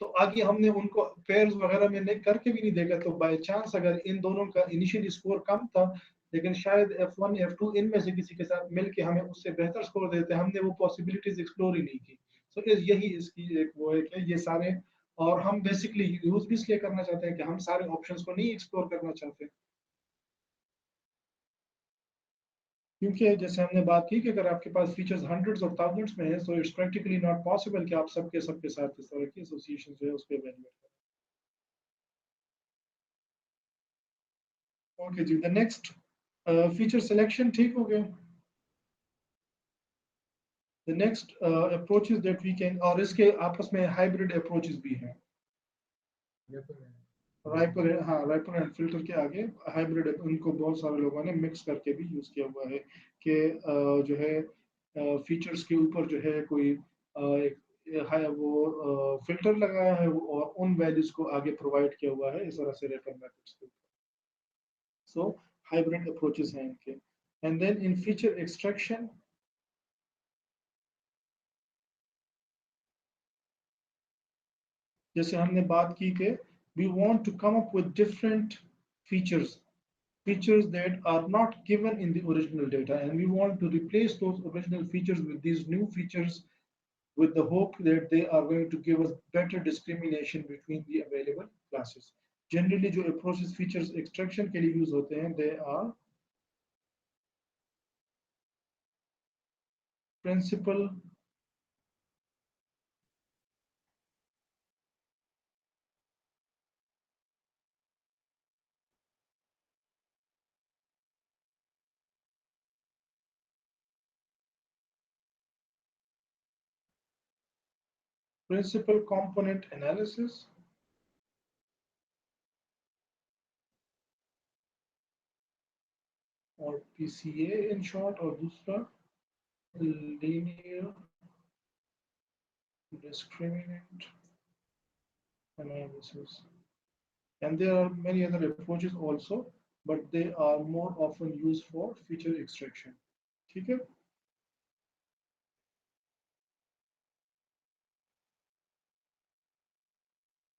तो आगे हमने उनको पेयर्स वगैरह में नहीं करके भी नहीं देखा, तो बाय चांस अगर इन दोनों का इनिशियली स्कोर कम था लेकिन शायद F1 F2 इनमें से किसी के साथ मिलके हमें उससे बेहतर स्कोर देते, हमने वो पॉसिबिलिटीज एक्सप्लोर ही नहीं की। सो यही इसकी एक वो है कि ये सारे, और हम बेसिकली यूज भी इसलिए करना चाहते हैं कि हम सारे ऑप्शंस को नहीं एक्सप्लोर करना चाहते, क्योंकि जैसे हमने बात की कि अगर आपके पास फीचर्स हंड्रेड्स ऑफ थाउजेंड्स में है so it's practically not possible कि आप सबके साथ इस तरह की एसोसिएशन जो है उस पर इवेलुएट करें। ओके जी, द नेक्स्ट फीचर सिलेक्शन ठीक हो गया। The next approaches that we can, और इसके आपस में हाइब्रिड अप्रोचेस भी हैं। ये तो है। राइपर, हाँ राइपर एंड फिल्टर के आगे हाइब्रिड, उनको बहुत सारे लोगों ने मिक्स करके भी यूज किया हुआ है कि जो है फीचर्स के ऊपर जो है कोई एक है वो फिल्टर लगाया है और उन वैल्यूज को आगे प्रोवाइड किया हुआ है इस तरह से रेफर मेथड्स के ऊपर। सो हाइब्रिड अप्रोचेस हैं इनके। And then in feature extraction, जैसे हमने बात की कि we want to come up with different features that are not given in the original data, and we want to replace those original features with these new features with the hope that they are going to give us better discrimination between the available classes. Generally जो approaches features extraction के लिए use होते हैं, they are principal principal component analysis, और PCA in short, और दूसरा linear discriminant analysis. And there are many other approaches also, but they are more often used for feature extraction. ठीक है।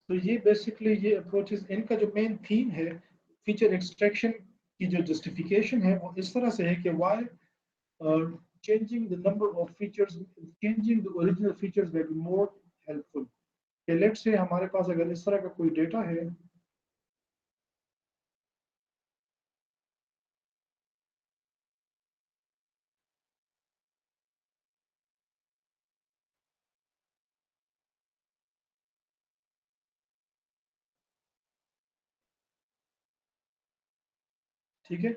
तो ये बेसिकली ये अप्रोचेस, इनका जो मेन थीम है फीचर एक्सट्रैक्शन की जो जस्टिफिकेशन है वो इस तरह से है कि why changing the number of features, changing the original features may be more helpful। कि लेट्स से हमारे पास अगर इस तरह का कोई डेटा है ठीक है।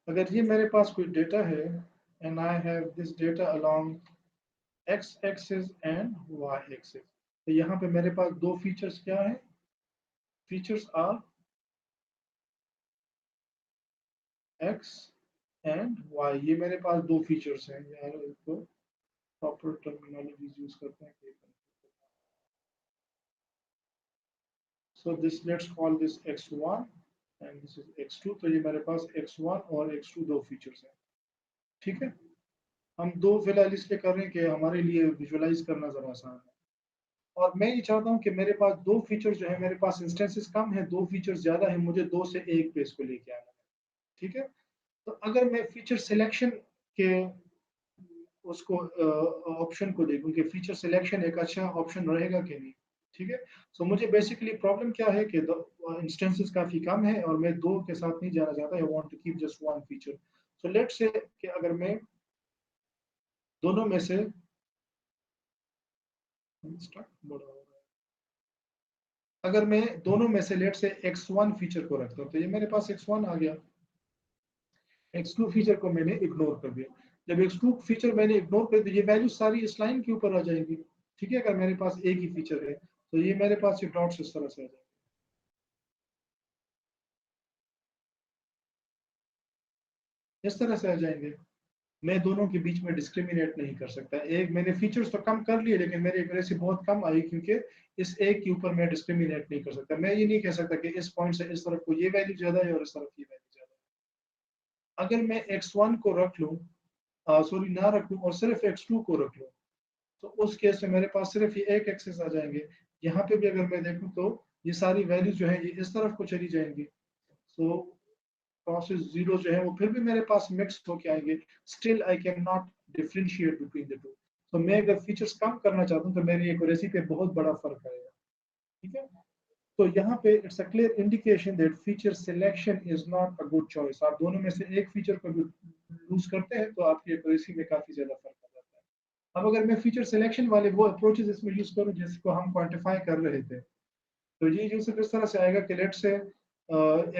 अगर ये मेरे पास कोई डेटा है and I have this data along X axis and Y axis, तो यहाँ पे मेरे पास दो फीचर्स क्या है, features are X and Y, ये मेरे पास दो फीचर्स हैं यार, इसको प्रॉपर टर्मिनोलॉजीज यूज करते हैं। So this let's call this x1 and this is x2, तो ये मेरे पास x1 और x2 दो फीचर्स हैं। ठीक है, हम दो फिलहाल इसलिए कर रहे हैं कि हमारे लिए विजुअलाइज करना जरा आसान है। और मैं ये चाहता हूँ कि मेरे पास दो फीचर्स जो है, मेरे पास इंस्टेंसेस कम है, दो फीचर्स ज्यादा है, मुझे दो से एक पे इसको लेके आना है। ठीक है, तो अगर मैं फीचर सिलेक्शन के उसको ऑप्शन को देखूं कि फीचर सिलेक्शन एक अच्छा ऑप्शन रहेगा कि नहीं। ठीक है, सो मुझे बेसिकली प्रॉब्लम क्या है कि इंस्टेंसेस काफी कम है और मैं दो के साथ नहीं जाना चाहता, I want to keep just one feature. So let's say कि अगर मैं दोनों में से अगर मैं दोनों में से लेट से x1 फीचर को रखता हूं, तो ये मेरे पास x1 आ गया, x2 फीचर को मैंने इग्नोर कर दिया। जब x2 फीचर मैंने इग्नोर कर दिया, ये वैल्यू सारी इस लाइन के ऊपर आ जाएंगी। ठीक है, अगर मेरे पास एक ही फीचर है तो ये मेरे पास ये डॉट्स इस तरह से आ जाएंगे, इस तरह से आ जाएंगे। मैं दोनों के बीच में डिस्क्रिमिनेट नहीं कर सकता, एक मैंने फीचर्स तो कम कर लिए लेकिन मेरी एक्यूरेसी बहुत कम आई, क्योंकि इस एक के ऊपर मैं डिस्क्रिमिनेट नहीं कर सकता। मैं ये नहीं कह सकता कि इस पॉइंट से इस तरफ को ये वैल्यू ज्यादा है और इस तरफ ये वैल्यू ज्यादा है। अगर मैं x1 को रख लूं, सॉरी ना रखूं और सिर्फ x2 को रख लूं, तो उस केस में मेरे पास सिर्फ ये एक एक्सेस आ जाएंगे। यहाँ पे भी अगर मैं देखूं तो ये सारी वैल्यूज जो है ये इस तरफ को चली जाएंगी। सो क्रॉसेस जीरो जो है वो फिर भी मेरे पास मिक्स होके आएंगे, still I can not differentiate between the two. तो मैं अगर फीचर्स कम करना चाहता हूँ तो मेरी एक्यूरेसी पे बहुत बड़ा फर्क आएगा। ठीक है, तो यहाँ पे it's a clear indication that feature selection is not a good choice. आप दोनों में से एक फीचर को लूज करते हैं तो आपकी एक्यूरेसी में काफी ज्यादा फर्क आ जाता है। अब अगर मैं फीचर सिलेक्शन वाले वो अप्रोचेस इसमें यूज करूं जिसको हम क्वांटिफाई कर रहे थे, तो ये यूसुफ इस तरह से आएगा कि लेट से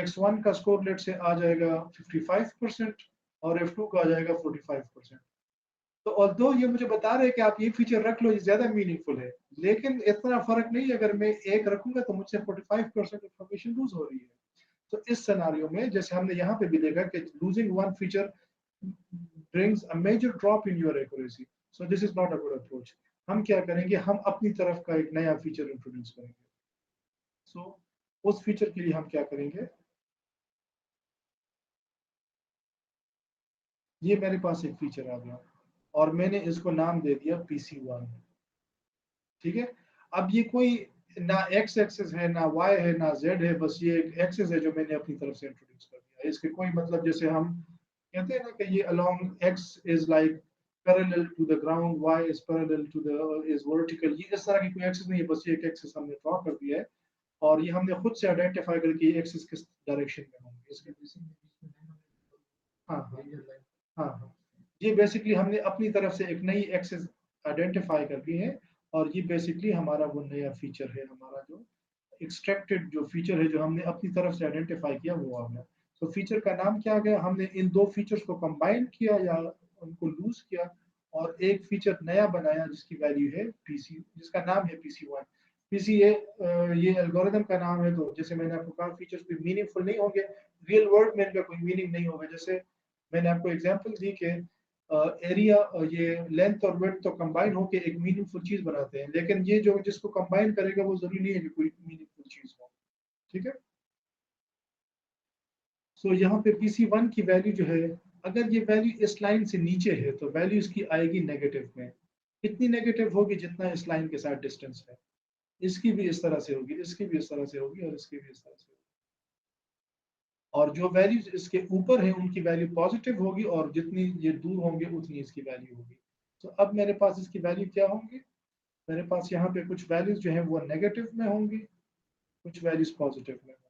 x1 का स्कोर लेट से आ जाएगा 55% और f2 का आ जाएगा 45%। तो ऑल्दो ये मुझे बता रहे हैं कि आप ये फीचर रख लो, ये ज्यादा मीनिंगफुल है, लेकिन इतना फर्क नहीं है। अगर मैं एक रखूंगा तो मुझसे 45% इंफॉर्मेशन लूज हो रही है। तो इस सिनेरियो में जैसे हमने यहाँ पे भी देखा कि losing one feature brings a major drop in your accuracy, so this is not a good approach। हम क्या करेंगे, हम अपनी तरफ का एक नया फीचर इंट्रोड्यूस करेंगे। सो उस फीचर के लिए हम क्या करेंगे, ये मेरे पास एक फीचर आ गया और मैंने इसको नाम दे दिया PC1। ठीक है, अब ये कोई ना x एक्सेस है ना y है ना z है, बस ये एक एक्सेस है जो मैंने अपनी तरफ से इंट्रोड्यूस कर दिया। इसके कोई मतलब, जैसे हम कहते हैं ना कि ये along x is like parallel to the ground, y is parallel to the is vertical, ये इस तरह की कोई एक्सेस नहीं है, बस ये एक एक्सेस हमने ड्रॉ कर दिया है और ये हमने खुद से आइडेंटिफाई करके ये एक्सेस किस डायरेक्शन में होंगे इसके। हाँ हाँ हाँ हाँ, ये बेसिकली हमने अपनी तरफ से एक नई एक्सेस आइडेंटिफाई कर दी है और ये बेसिकली हमारा वो नया फीचर है, हमारा जो एक्सट्रैक्टेड जो फीचर है जो हमने अपनी तरफ से आइडेंटिफाई किया वो आ गया। तो फीचर का नाम क्या आ गया, हमने इन दो फीचर्स को कंबाइन किया या उनको लूज किया और एक फीचर नया बनाया जिसकी वैल्यू है पीसी, जिसका नाम है PC1। पीसी ये एल्गोरिथम का नाम है, तो जैसे मैंने आपको कहा फीचर्स भी मीनिंगफुल नहीं होंगे, रियल वर्ल्ड में इनका कोई मीनिंग नहीं होगा। जैसे मैंने आपको एग्जांपल दी कि एरिया ये लेंथ और विड्थ तो कंबाइन होके एक मीनिंगफुल चीज बनाते हैं, लेकिन ये जो जिसको कंबाइन करेगा वो जरूरी नहीं है कि कोई मीनिंगफुल चीज हो। ठीक है, सो यहाँ पे PC1 की वैल्यू जो है, अगर ये वैल्यू इस लाइन से नीचे है तो वैल्यू इसकी आएगी नेगेटिव में। कितनी नेगेटिव होगी, जितना इस लाइन के साथ डिस्टेंस है। इसकी भी इस तरह से होगी, इसकी भी इस तरह से होगी और इसकी भी इस तरह से होगी। और जो वैल्यूज इसके ऊपर है उनकी वैल्यू पॉजिटिव होगी और जितनी ये दूर होंगे उतनी इसकी वैल्यू होगी। तो अब मेरे पास इसकी वैल्यू क्या होंगी, मेरे पास यहाँ पे कुछ वैल्यूज जो है वो नेगेटिव में होंगी, कुछ वैल्यूज पॉजिटिव में होंगी।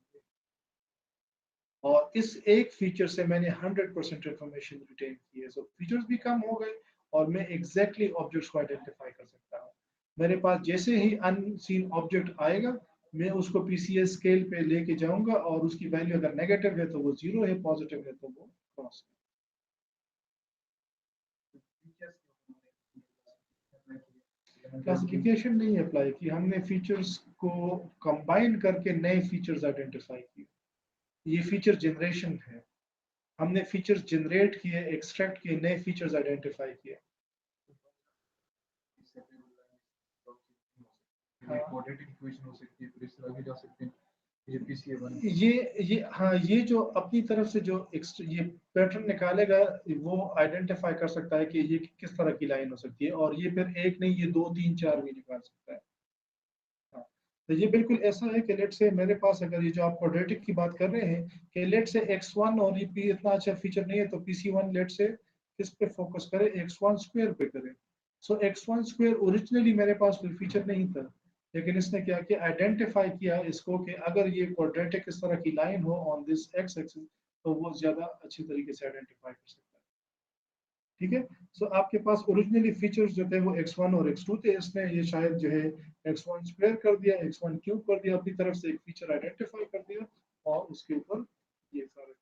और इस एक फीचर से मैंने 100% इंफॉर्मेशन रिटेन की है। सो फीचर्स भी कम हो गए और मैं एग्जैक्टली ऑब्जेक्ट्स को आइडेंटिफाई कर सकता हूँ। मेरे पास जैसे ही अनसीन ऑब्जेक्ट आएगा मैं उसको पीसीएस स्केल पे लेके जाऊंगा और उसकी वैल्यू अगर नेगेटिव है तो वो 0 है, पॉजिटिव है तो वो क्रॉस है। क्लासिफिकेशन नहीं अप्लाई की हमने, फीचर्स को कंबाइन करके नए फीचर्स आइडेंटिफाई किए। ये फीचर जनरेशन है, हमने फीचर्स जनरेट किए, एक्सट्रैक्ट किए, नए फीचर्स आइडेंटिफाई किए। क्वाड्रेटिक इक्वेशन हो सकती है, फिर इस तरह भी जा सकते हैं। ये PCA1 ये हाँ, ये जो अपनी तरफ से जो ये पैटर्न निकालेगा वो आइडेंटिफाई कर सकता है कि ये किस तरह की लाइन हो सकती है, और ये फिर एक नहीं, ये 2 3 4 भी निकाल सकता है। हाँ, तो ये बिल्कुल ऐसा है कि लेट से मेरे पास अगर ये जो आप क्वाड्रेटिक की बात कर रहे हैं कि लेट से x1 और ये p इतना अच्छा फीचर नहीं है तो PC1 लेट से किस पे फोकस करे, x1 स्क्वायर पे करे। सो x1 स्क्वायर ओरिजिनली मेरे पास कोई फीचर नहीं था, लेकिन इसने क्या किया, आइडेंटिफाई किया इसको कि अगर ये क्वाड्रेटिक इस तरह की लाइन हो ऑन दिस एक्स एक्सिस तो वो ज्यादा अच्छी तरीके से आइडेंटिफाई कर सकता है। ठीक है। सो आपके पास ओरिजिनली फीचर्स जो थे वो x1 और x2 थे, इसने ये शायद जो है x1 स्क्वायर कर दिया, x1 क्यूब कर दिया, अपनी तरफ से एक फीचर आइडेंटिफाई कर दिया और उसके ऊपर ये सारे।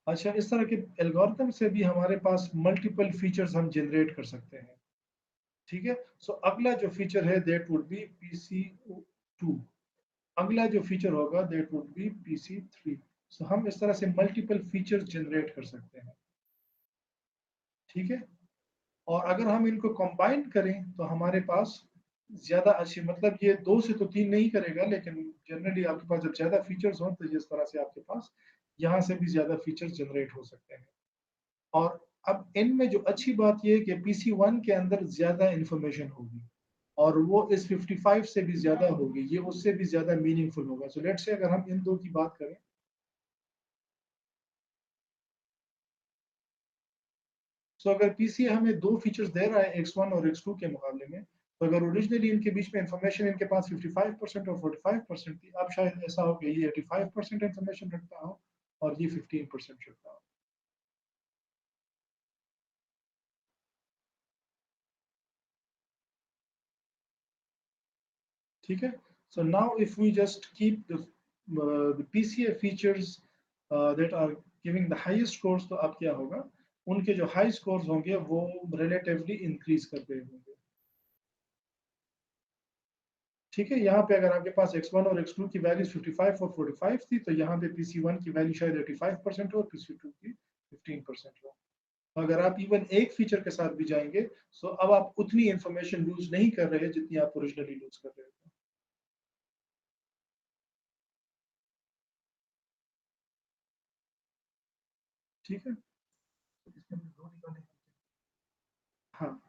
अच्छा, इस तरह के एल्गोरिथम से भी हमारे पास मल्टीपल फीचर्स हम जनरेट कर सकते हैं। ठीक है। सो अगला जो फीचर है दैट वुड बी PC2। अगला जो फीचर होगा दैट वुड बी PC3। सो हम इस तरह से मल्टीपल फीचर्स जनरेट कर सकते हैं। ठीक है। और अगर हम इनको कंबाइन करें तो हमारे पास ज्यादा अच्छी, मतलब ये 2 से तो 3 नहीं करेगा, लेकिन जनरली आपके पास जब ज्यादा फीचर्स हो तो जिस तरह से आपके पास यहाँ से भी ज्यादा फीचर्स जनरेट हो सकते हैं। और अब इनमें जो अच्छी बात यह है कि PC1 के अंदर ज्यादा इंफॉर्मेशन होगी और वो इस 55 से भी ज्यादा होगी, ये उससे भी ज्यादा मीनिंगफुल होगा। सो लेट्स से अगर हम इन दो की बात करें, सो अगर पीसी हमें 2 फीचर्स दे रहा है x1 और x2 के मुकाबले में, तो अगर ओरिजिनली इनके बीच में इंफॉर्मेशन इनके पास 55% और 45% थी, अब शायद ऐसा हो कि ये 85% इंफॉर्मेशन रखता हो और ये 15% रखता हो। ठीक है। So now if we just keep the PCA features that are giving the highest scores, तो अब क्या होगा, उनके जो हाई स्कोर्स होंगे वो रिलेटिवली इंक्रीज कर रहे होंगे। ठीक है। यहाँ पे अगर आपके पास x1 और x2 की वैल्यू 55 और 45 थी, तो यहाँ पे PC1 की वैल्यू शायद 85% हो और PC2 की 15% हो। अगर आप इवन एक फीचर के साथ भी जाएंगे तो अब आप उतनी इंफॉर्मेशन लूज नहीं कर रहे जितनी आप ओरिजिनली लूज कर रहे थे। ठीक है। हाँ,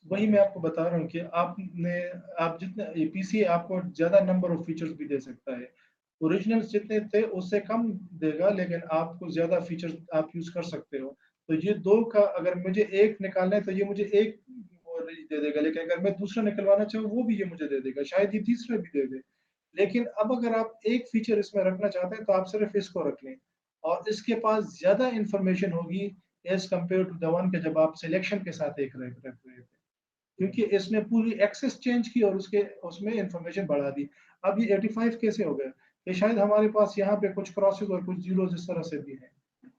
वही मैं आपको बता रहा हूँ कि आप जितने पीसी आपको ज्यादा नंबर ऑफ फीचर्स भी दे सकता है। ओरिजिनल जितने थे उससे कम देगा, लेकिन आपको ज्यादा फीचर्स आप यूज कर सकते हो। तो ये दो का अगर मुझे एक निकालना है तो ये मुझे एक और दे देगा, लेकिन अगर मैं दूसरा निकलवाना चाहूँ वो भी ये मुझे दे देगा, शायद ये तीसरा भी दे दे। लेकिन अब अगर आप एक फीचर इसमें रखना चाहते हैं तो आप सिर्फ इसको रख लें, और इसके पास ज्यादा इंफॉर्मेशन होगी as compare to the one के जब आप सिलेक्शन के साथ एक रख रहे थे, क्योंकि इसने पूरी एक्सेस चेंज की और उसके उसमें इंफॉर्मेशन बढ़ा दी। अब ये 85 कैसे हो गया, ये शायद हमारे पास यहाँ पे कुछ क्रॉसेस और कुछ जीरो इस तरह से भी हैं।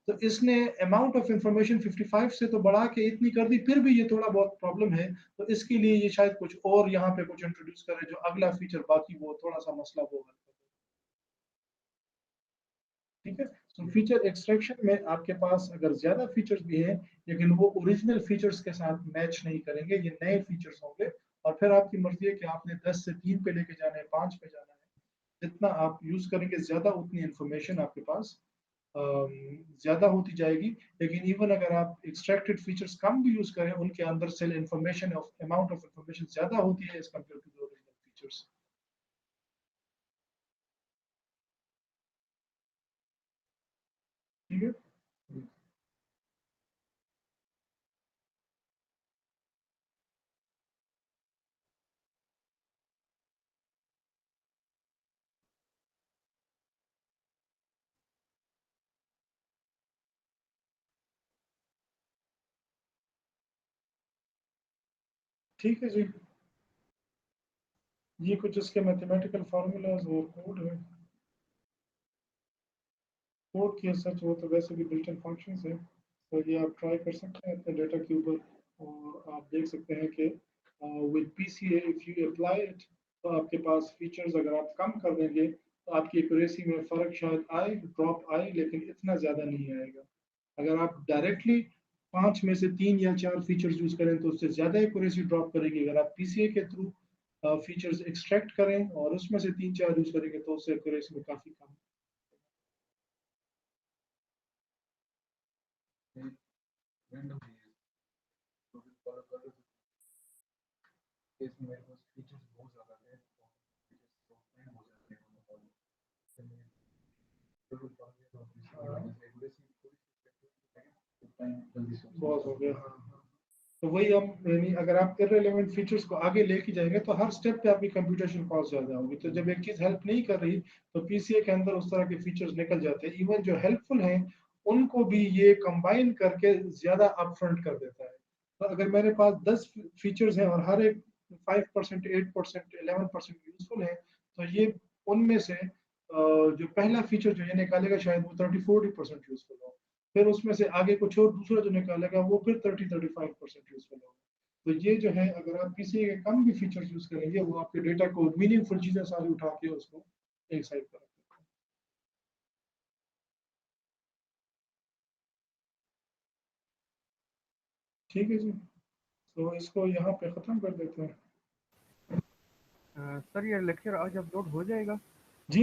तो इसने अमाउंट ऑफ इंफॉर्मेशन 55 से तो बढ़ा के इतनी कर दी, फिर भी ये थोड़ा बहुत प्रॉब्लम है। तो इसके लिए ये शायद कुछ और यहाँ पे कुछ इंट्रोड्यूस करे जो अगला फीचर बाकी वो थोड़ा सा मसला वो हल करे। ठीक है। तो फीचर एक्सट्रैक्शन में आपके पास अगर ज्यादा फीचर्स भी हैं लेकिन वो ओरिजिनल फीचर्स के साथ मैच नहीं करेंगे, ये नए फीचर्स होंगे, और फिर आपकी मर्जी है कि आपने 10 से 3 पे लेके जाना है, 5 पे जाना है। जितना आप यूज करेंगे ज्यादा उतनी इंफॉर्मेशन आपके पास ज्यादा होती जाएगी। लेकिन इवन अगर आप एक्सट्रैक्टेड फीचर्स कम भी यूज करें, उनके अंदर cell information of amount of information ज्यादा होती है as compare to the original features. ठीक है। ठीक है जी, ये कुछ इसके मैथमेटिकल फार्मूलाज और कोड है। कोड की सच वो तो वैसे भी बिल्ट इन फंक्शंस है, तो ये आप ट्राई कर सकते हैं अपने डेटा के ऊपर, और आप देख सकते हैं कि with PCA if you apply it, तो आपके पास फीचर्स अगर आप कम कर देंगे तो आपकी एक्यूरेसी में फ़र्क शायद आए, ड्रॉप आए, लेकिन इतना ज़्यादा नहीं आएगा। अगर आप डायरेक्टली 5 में से 3 या 4 फीचर्स यूज़ करें तो उससे ज़्यादा एक्यूरेसी ड्रॉप करेगी। अगर आप पीसीए के थ्रू फीचर्स एक्सट्रैक्ट करें और उसमें से 3-4 यूज़ करेंगे तो उससे एक्यूरेसी में काफ़ी कम। रैंडम है, तो भी फॉलो कर रहे थे। इसमें मेरे पास फीचर्स बहुत ज़्यादा है, तो फीचर्स तो हैंग हो जाते हैं मतलब और बिल्कुल फॉलो किया तो इसमें एक्यूरेसी थोड़ी टाइम जल्दी से बहुत हो गया, हाँ हाँ। तो वही हम, यानी अगर आप इररिलेवेंट फीचर्स को आगे लेके जाएंगे तो हर स्टेप पे आपकी कंप्यूटेशन कॉस्ट ज़्यादा होगी। तो जब एक चीज़ हेल्प नहीं कर रही तो पीसीए के अंदर उस तरह के फीचर्स निकल जाते हैं। इवन जो हेल्पफुल हैं उनको भी ये कंबाइन करके ज़्यादा अपफ्रंट कर देता है। तो अगर मेरे पास 10 फीचर्स हैं और हर एक 5%, 8%, 11% यूजफुल है, तो ये उनमें से जो पहला फीचर जो ये निकालेगा शायद वो 30-40% यूजफुल हो, फिर उसमें से आगे कुछ और दूसरा जो निकालेगा वो फिर 30-35% यूजफुल होगा। तो ये जो है, अगर आप किसी के कम भी फीचर्स यूज करेंगे वो आपके डेटा को मीनिंगफुल चीजें सारी उठा के उसको एक साइड पर रखेगा। ठीक है जी, तो इसको यहाँ पे खत्म कर देते हैं। सर ये लेक्चर आज अपलोड हो जाएगा? जी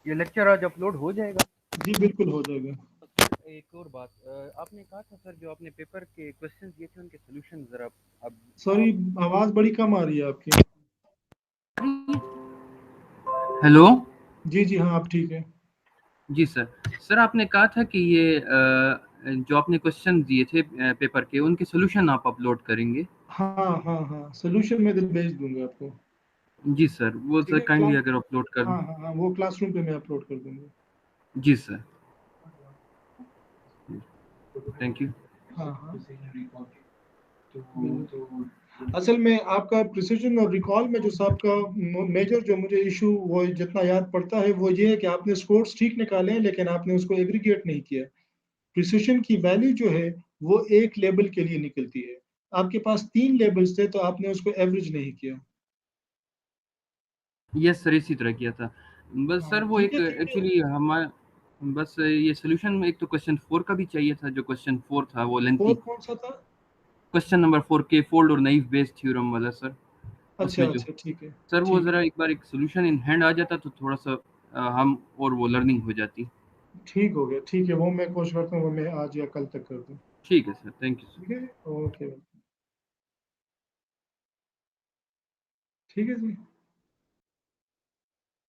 ये लेक्चर आज अपलोड हो जाएगा? जी बिल्कुल हो जाएगा। सर एक और बात, आपने कहा था सर जो आपने पेपर के क्वेश्चन दिए थे उनके सोल्यूशन ज़रा अब सॉरी, आवाज बड़ी कम आ रही है आपकी। हेलो। जी जी हाँ, आप ठीक है। जी सर। सर आपने कहा था कि ये जो आपने क्वेश्चन दिए थे पेपर के उनके सोल्यूशन आप अपलोड करेंगे। हाँ हाँ हाँ, सोल्यूशन मैं भेज दूंगा आपको। जी सर, वो ठीक सर है, काइंडली क्लास, अगर अपलोड कर दें। हाँ हाँ हाँ, वो क्लासरूम पे मैं अपलोड कर दूंगा। जी सर, थैंक यू। हाँ हाँ प्रिसीजन रिकॉल के बिल्कुल। तो असल में आपका प्रिसीजन और रिकॉल में जो आपका मेजर जो मुझे इशू वो जितना याद पड़ता है वो ये है कि आपने स्कोर्स ठीक निकाले हैं लेकिन आपने उसको एग्रीगेट नहीं किया। प्रिसीजन की वैल्यू जो है वो एक लेबल के लिए निकलती है, आपके पास 3 लेबल्स थे तो आपने उसको एवरेज नहीं किया। यस सर, इसी तरह किया था। बस हाँ सर वो ठीक एक है ठीक है। एक्चुअली हमारा बस ये सोल्यूशन में एक तो क्वेश्चन 4 का भी चाहिए था, जो क्वेश्चन 4 था वो लेंथी। और कौन सा था? क्वेश्चन नंबर 4 के फोल्ड और नाइफ बेस्ड थ्योरम वाला सर। अच्छा उसमें जो अच्छा, ठीक है सर वो ठीक है। ज़रा एक बार एक सोल्यूशन इन हैंड आ जाता तो थोड़ा सा हम और वो लर्निंग हो जाती। ठीक हो गया, ठीक है, वो मैं कोशिश करता हूँ वो मैं आज या कल तक कर दूँ। ठीक है सर, थैंक यू सर। ठीक है, ओके, ठीक है जी।